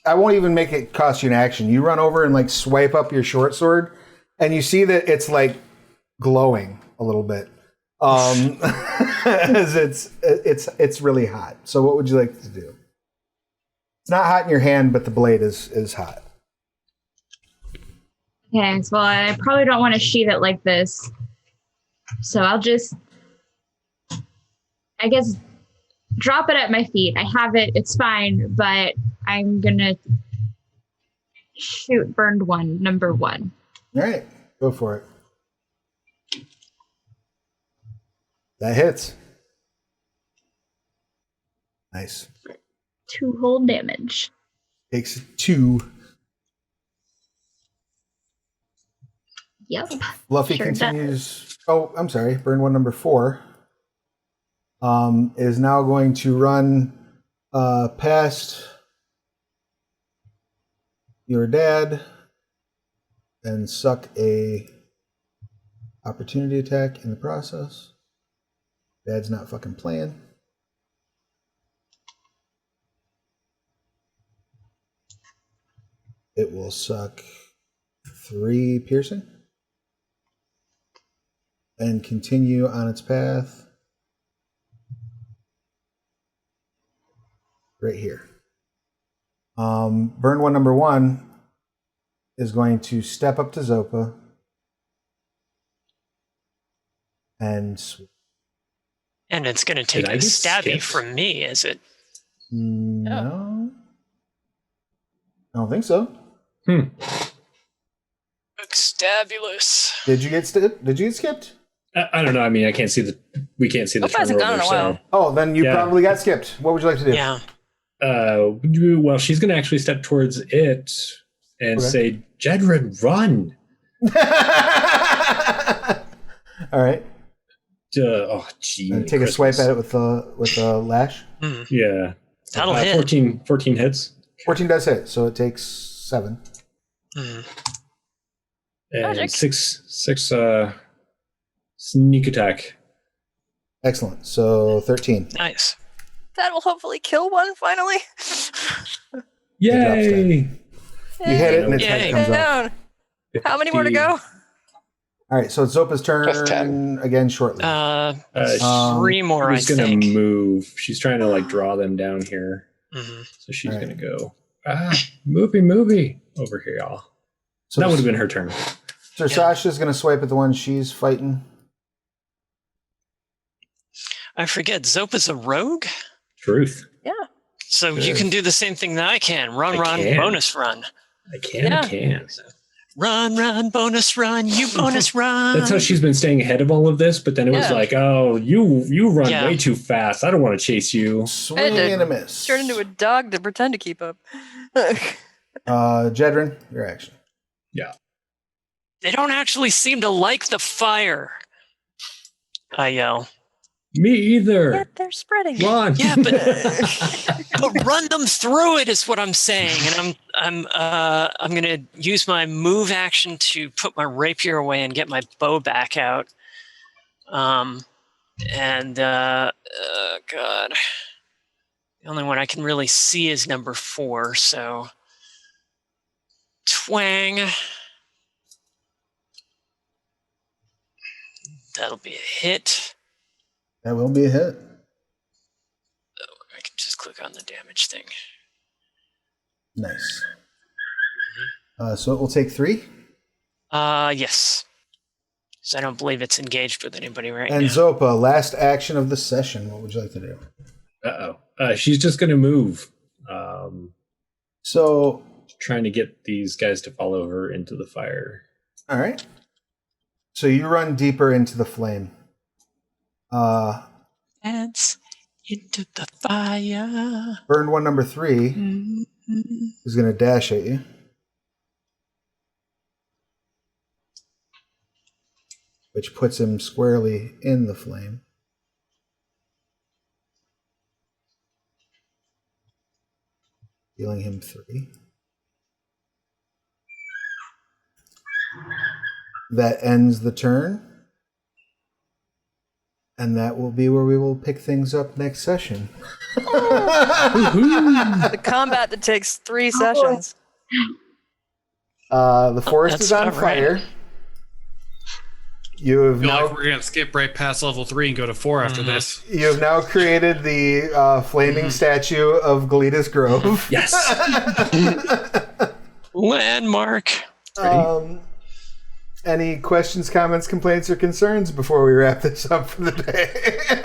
I won't even make it cost you an action. You run over and like swipe up your short sword, and you see that it's like glowing a little bit. As it's really hot. So what would you like to do? It's not hot in your hand, but the blade is hot. Okay, so I probably don't want to sheath it like this. So I'll just, I guess, drop it at my feet. I have it, it's fine, but I'm gonna shoot burned one, number 1. All right, go for it. That hits. Nice. 2 whole damage. Takes 2. Yep. Fluffy Sure continues. Oh, I'm sorry. Burn one number 4. Is now going to run past your dad and suck a opportunity attack in the process. Dad's not fucking playing. It will suck 3 piercing and continue on its path right here. Burn one number 1 is going to step up to Zopa and And it's going to take Did I a get stabby skipped? from me, is it? no, I don't think so. Stabulous. Did you get skipped? I don't know. I mean, I can't see we can't see the Hope hasn't turn gone order, in a while. so. Oh, then you Yeah. probably got skipped. What would you like to do? Yeah. Well, she's going to actually step towards it and Okay. say, Jedryn, run. All right. Oh, gee. And take a swipe at it with the lash. Hmm. Yeah. That'll hit. 14 hits. 14 does hit, so it takes 7. Hmm. And Magic. six sneak attack. Excellent. So 13. Nice. That will hopefully kill one finally. Yay! You hit it and its head Yay. comes up. Down. How many more to go? All right, so it's Zopa's Just turn 10. again shortly. 3 more, I She's going think. to move. She's trying to like draw them down here. Mhm. So she's All right. going to go, movie over here, y'all. So That would have been her turn. So Sasha's going to swipe at the one she's fighting. I forget, Zopa's a rogue? Truth. So you can do the same thing that I can. Run, I run, can. bonus run. I can. Yeah. Run, bonus run, you bonus run. That's how she's been staying ahead of all of this, but then it was Yeah. like, oh, you run Yeah. way too fast. I don't want to chase you. Swing to and a miss. Turn into a dog to pretend to keep up. Jedryn, your action. They don't actually seem to like the fire. I yell. Me either. Yeah, they're spreading. Run. Yeah, but run them through it is what I'm saying, and I'm gonna use my move action to put my rapier away and get my bow back out. God, the only one I can really see is number 4. So twang. That'll be a hit. That will be a hit. Oh, I can just click on the damage thing. Nice. So it will take 3. Yes. So I don't believe it's engaged with anybody right And now. Zopa, last action of the session. What would you like to do? She's just going to move. So, Trying to get these guys to follow her into the fire. all right. So you run deeper into the flame. Dance into the fire. Burned one number 3 is going to dash at you. Which puts him squarely in the flame. Healing him 3. That ends the turn. And that will be where we will pick things up next session. The combat that takes 3 sessions. The forest That's is on about right. fire. You have I feel now like we're gonna skip right past level 3 and go to 4 after this. you have now created the flaming statue of Gletus Grove. Yes. Landmark. Any questions, comments, complaints, or concerns before we wrap this up for the day?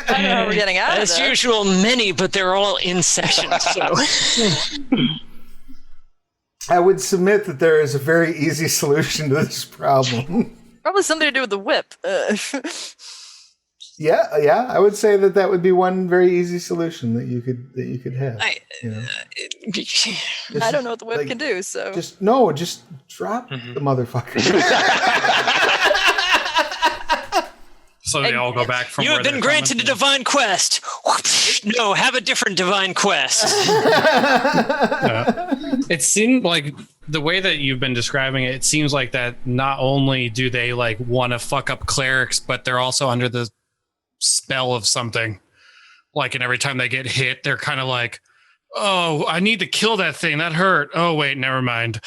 I don't know how we're getting out of As that. usual, many, but they're all in session. So I would submit that there is a very easy solution to this problem. Probably something to do with the whip. Yeah, I would say that would be one very easy solution that you could have. You know? I don't know what the whip like, can do, so. Just drop the motherfucker. So they all go back from you where have been they're granted a coming divine quest. No, have a different divine quest. It seemed like the way that you've been describing it, it seems like that not only do they like want to fuck up clerics, but they're also under the spell of something. Like, and every time they get hit, they're kind of like, oh, I need to kill that thing. That hurt. Oh, wait, never mind.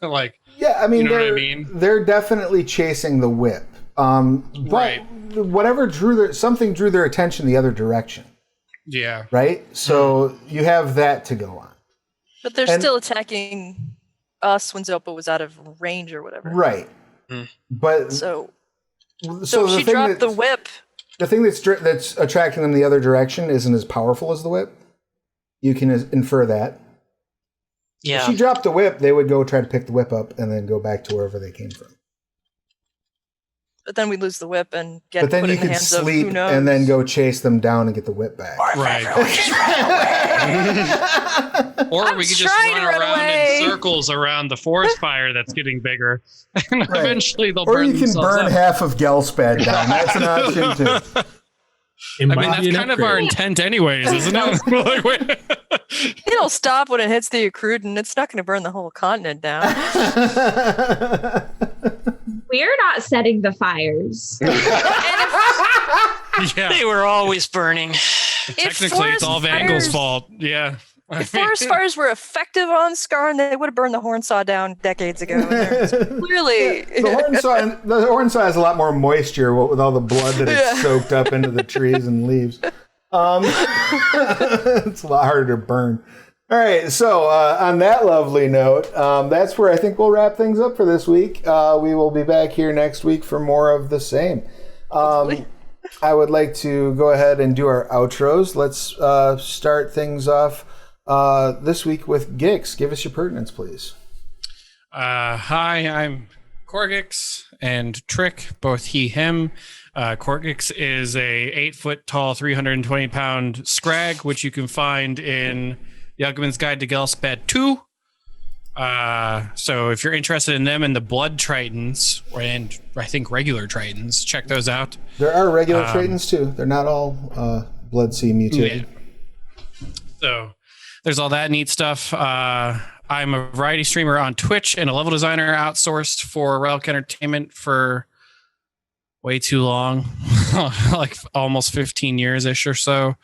Like, Yeah, I mean, You know what I mean? They're definitely chasing the whip. But Right. whatever something drew their attention the other direction, yeah. right? So you have that to go on. But they're And- still attacking us when Zopa was out of range or whatever. Right. But So the if she thing dropped the that's- whip, the thing that's attracting them the other direction isn't as powerful as the whip. You can infer that. If Yeah. she dropped the whip, they would go try to pick the whip up and then go back to wherever they came from. but then we lose the whip and get But then put you in the could hands of sleep who knows. and then go chase them down and get the whip back. Right. Or I'm we could just trying run to run around away. in circles around the forest fire that's getting bigger. And Right. eventually they'll Or burn you can themselves burn up. half of Gelspad down. That's an option too. It I might mean, that's be an kind of our upgrade. intent anyways, isn't it? Like, wait. It'll stop when it hits the accrued, and it's not going to burn the whole continent down. We're not setting the fires. Yeah. They were always burning. Technically, it's all Vangel's fault. Yeah. If forest fires were effective on Skarn, they would have burned the Hornsaw down decades ago. And there's clearly, The horn saw has a lot more moisture with all the blood that it's soaked up into the trees and leaves. It's a lot harder to burn. All right, so on that lovely note, that's where I think we'll wrap things up for this week. We will be back here next week for more of the same. I would like to go ahead and do our outros. Let's start things off this week with Gix. Give us your pertinence, please. Hi, I'm Korggix and Tric, both he, him. Korggix is a 8-foot tall, 320-pound Scrag, which you can find in Yugman's Guide to Gelspad 2. So if you're interested in them and the Blood Tritons, and I think regular Tritons, check those out. There are regular Tritons too. They're not all Blood Sea mutated. Yeah. So there's all that neat stuff. I'm a variety streamer on Twitch and a level designer outsourced for Relic Entertainment for way too long, like almost 15 years-ish or so.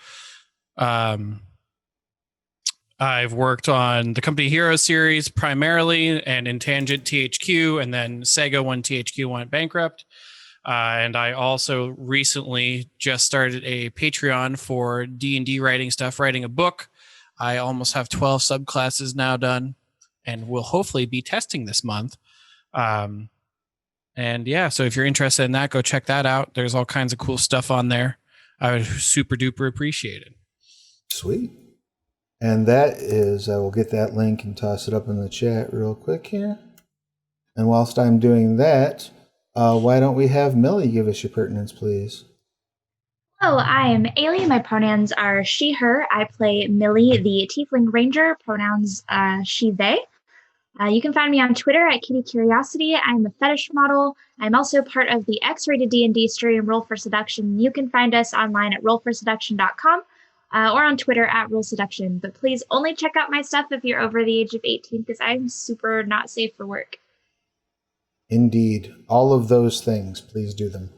I've worked on the Company Hero series primarily, and in Tangent THQ, and then Sega when THQ went bankrupt. And I also recently just started a Patreon for D&D writing stuff, writing a book. I almost have 12 subclasses now done, and will hopefully be testing this month. And yeah, so if you're interested in that, go check that out. There's all kinds of cool stuff on there. I would super duper appreciate it. Sweet. And that is, I will get that link and toss it up in the chat real quick here. And whilst I'm doing that, why don't we have Millie give us your pertinence, please? Hello, I am Ayli. My pronouns are she, her. I play Millie, the Tiefling Ranger, pronouns she, they. You can find me on Twitter at Kitty Curiosity. I'm a fetish model. I'm also part of the X-rated D&D stream Roll for Seduction. You can find us online at rollforseduction.com. Or on Twitter at Roll Seduction. But please only check out my stuff if you're over the age of 18, because I'm super not safe for work. Indeed. All of those things. Please do them.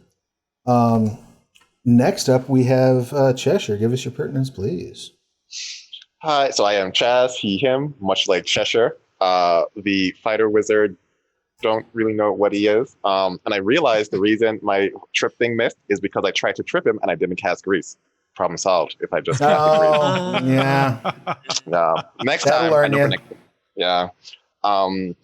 Next up, we have Cheshire. Give us your pertinence, please. Hi, so I am Chaz, he, him, much like Cheshire. The fighter wizard, don't really know what he is. And I realized the reason my trip thing missed is because I tried to trip him and I didn't cast grease. Problem solved if I just cast grease. Yeah. Next That'll time, learn you. Yeah. And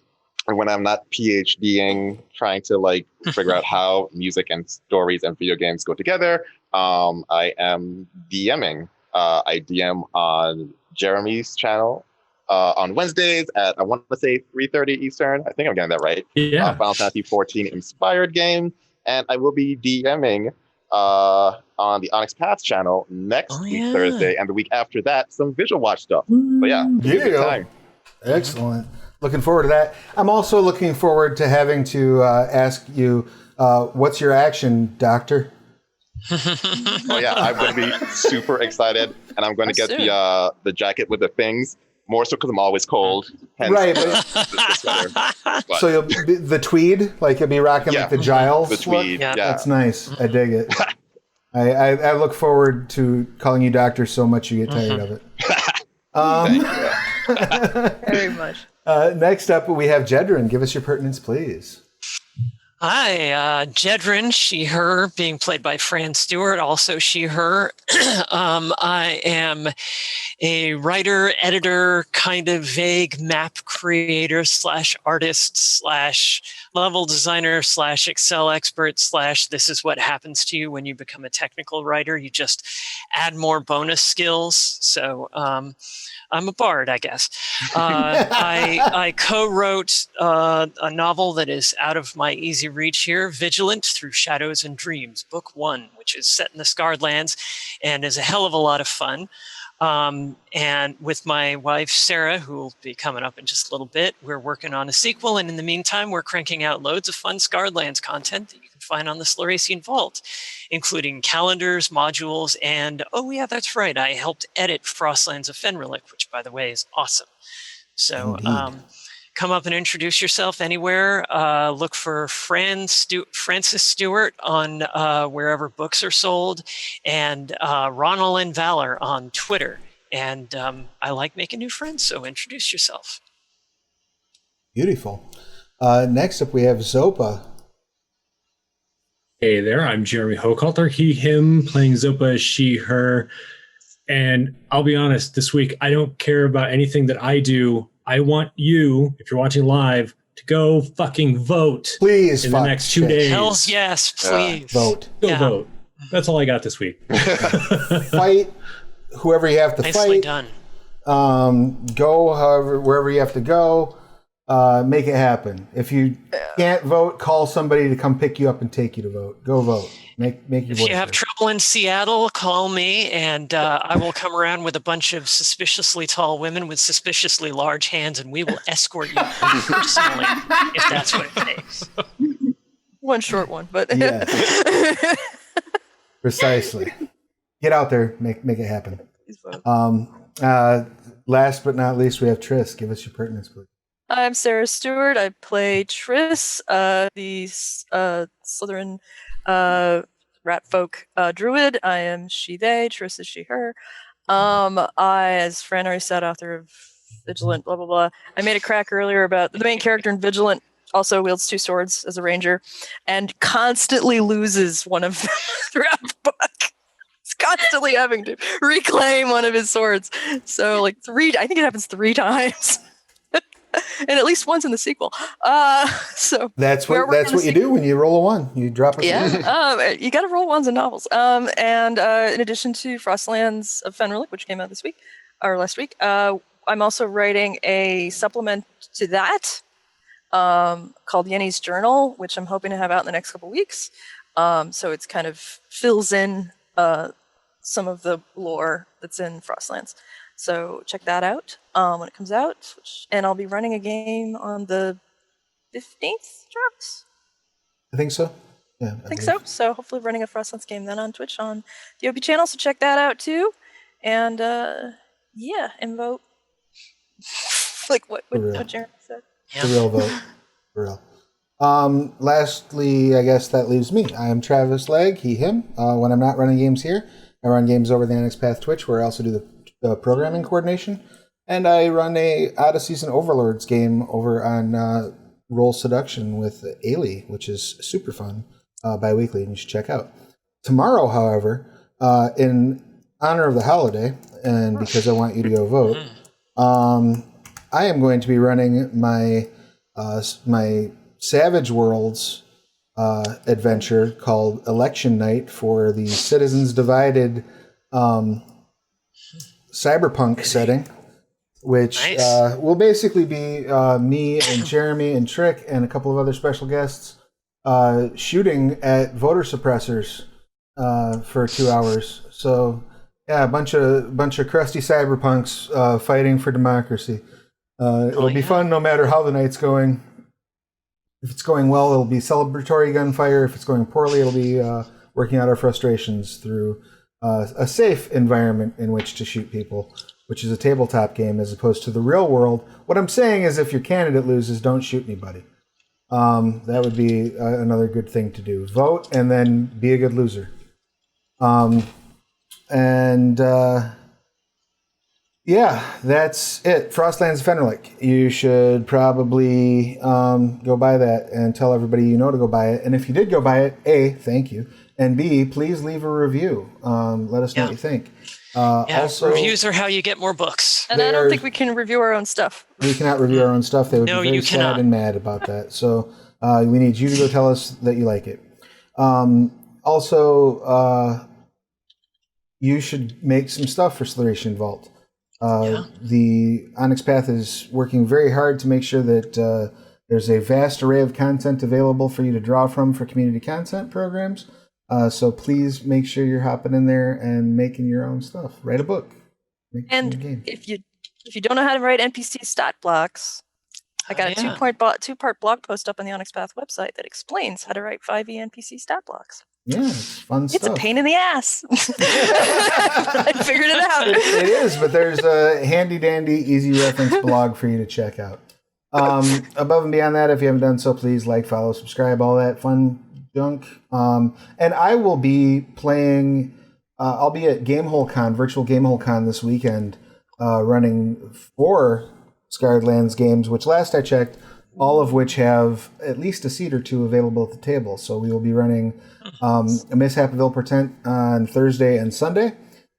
when I'm not PhDing, trying to like figure out how music and stories and video games go together, I am DMing. I DM on Jeremy's channel on Wednesdays at, I want to say 3:30 Eastern. I think I'm getting that right. Yeah. Final Fantasy 14 inspired game. And I will be DMing on the Onyx Paths channel next week, Thursday, and the week after that, some Visual Watch stuff. But yeah, There you go. time. Excellent. Looking forward to that. I'm also looking forward to having to ask you, what's your action, Doctor? Oh yeah, I'm going to be super excited, and I'm going to get the jacket with the things. More so because I'm always cold. Hence Right, the sweater. But, So you'll be the tweed, like you'll be rocking like the Giles the tweed. Yeah. That's nice. I dig it. I look forward to calling you Doctor so much you get tired of it. Very much. Next up, we have Jedryn. Give us your pertinence, please. Hi, Jedryn, she, her, being played by Fran Stewart, also she, her. I am a writer, editor, kind of vague map creator / artist / level designer / Excel expert / this is what happens to you when you become a technical writer. You just add more bonus skills. So I'm a bard, I guess. I co-wrote a novel that is out of my easy reach here, Vigilant Through Shadows and Dreams, Book 1, which is set in the Scarred Lands and is a hell of a lot of fun. And with my wife, Sarah, who will be coming up in just a little bit, we're working on a sequel. And in the meantime, we're cranking out loads of fun Scarred Lands content that you can find on the Slaracian Vault, including calendars, modules, and, oh yeah, that's right, I helped edit Frostlands of Fenrilic, which, by the way, is awesome. So come up and introduce yourself anywhere. Look for Francis Stewart on wherever books are sold, and Ronald and Valor on Twitter. And I like making new friends, so introduce yourself. Beautiful. Next up, we have Zopa. Hey there, I'm Jeremy Hochhalter, he, him, playing Zopa as she, her. And I'll be honest, this week, I don't care about anything that I do. I want you, if you're watching live, to go fucking vote. Please, in the next 2 days. Hells yes, please. Vote. Go vote. That's all I got this week. Fight whoever you have to Nicely fight. done. Go wherever you have to go. make it happen. If you can't vote, call somebody to come pick you up and take you to vote. Go vote. Make your voice If you have heard. trouble in Seattle, call me, and I will come around with a bunch of suspiciously tall women with suspiciously large hands, and we will escort you personally if that's what it takes. One short one, but Yeah. Precisely. Get out there, make it happen. Last but not least, we have Triss. Give us your pertinence, please. I'm Sarah Stewart. I play Triss, the Slitherin rat folk druid. I am she, they. Triss is she, her. I, as Fran already said, author of Vigilant, blah, blah, blah. I made a crack earlier about the main character in Vigilant also wields 2 swords as a ranger and constantly loses one of them throughout the book. He's constantly having to reclaim one of his swords. So, like, I think it happens 3 times. And at least once in the sequel. So that's what you do when you roll a 1. You drop a Yeah, you got to roll 1s in novels. And in addition to Frostlands of Fenrirlic, which came out this week or last week, I'm also writing a supplement to that called Yenny's Journal, which I'm hoping to have out in the next couple weeks. So it's kind of fills in some of the lore that's in Frostlands. So check that out when it comes out. And I'll be running a game on the 15th, Travis? I think so. Yeah, I think so. So hopefully running a Frostlands game then on Twitch on the OP channel. So check that out too. And yeah, and vote. Like what Jeremy said. The real vote. For real. Lastly, I guess that leaves me. I am Travis Legg, he, him. When I'm not running games here, I run games over the Annex Path Twitch, where I also do the programming coordination, and I run a Odysseys and Overlords game over on Roll Seduction with Ayli, which is super fun, bi-weekly, and you should check out. Tomorrow, however, in honor of the holiday, and because I want you to go vote, I am going to be running my my Savage Worlds adventure called Election Night for the Citizens Divided cyberpunk setting, which will basically be me and Jeremy and Tric and a couple of other special guests shooting at voter suppressors for 2 hours. So yeah, a bunch of crusty cyberpunks fighting for democracy. It'll be fun no matter how the night's going. If it's going well, it'll be celebratory gunfire. If it's going poorly, it'll be working out our frustrations through a safe environment in which to shoot people, which is a tabletop game as opposed to the real world. What I'm saying is if your candidate loses, don't shoot anybody. That would be another good thing to do. Vote and then be a good loser. Yeah, that's it. Frostlands Fenrirlic. You should probably go buy that and tell everybody you know to go buy it. And if you did go buy it, A, thank you. And B, please leave a review. Let us know what you think. Also, reviews are how you get more books. And I don't think we can review our own stuff. We cannot review our own stuff. They would be very sad and mad about that. So we need you to go tell us that you like it. Also, you should make some stuff for Slitherin Vault. The Onyx Path is working very hard to make sure that there's a vast array of content available for you to draw from for community content programs. So please make sure you're hopping in there and making your own stuff. Write a book. And if you don't know how to write NPC stat blocks, I got a two-part blog post up on the Onyx Path website that explains how to write 5e NPC stat blocks. Yeah, it's fun stuff. It's a pain in the ass. I figured it out. It is, but there's a handy-dandy, easy reference blog for you to check out. Above and beyond that, if you haven't done so, please like, follow, subscribe, all that fun junk. And I will be playing, I'll be at GameholeCon, virtual GameholeCon this weekend, running 4 Scarred Lands games, which last I checked, all of which have at least a seat or 2 available at the table. So we will be running a Mishap of Ill Portent on Thursday and Sunday.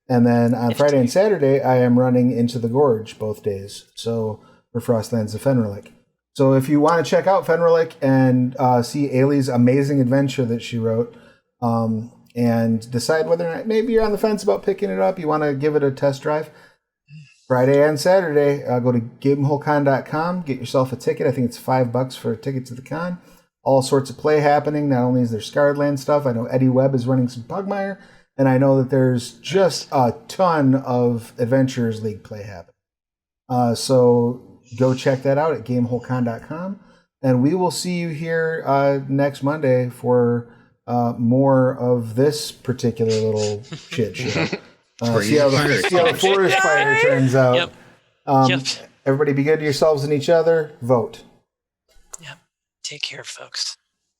And then on Friday and Saturday, I am running Into the Gorge both days. So for Frostlands of Fenrirlic. So if you want to check out Fenrirlic and see Ayli's amazing adventure that she wrote, and decide whether or not maybe you're on the fence about picking it up, you want to give it a test drive, Friday and Saturday. Go to GameholeCon.com. Get yourself a ticket. I think it's $5 for a ticket to the con. All sorts of play happening. Not only is there Scarred stuff, I know Eddie Webb is running some Pugmire, and I know that there's just a ton of Adventurers League play happening. So go check that out at GameholeCon.com. And we will see you here next Monday for more of this particular little shit show. See how the forest fire turns out. Yep. Everybody be good to yourselves and each other. Vote. Yep. Take care, folks.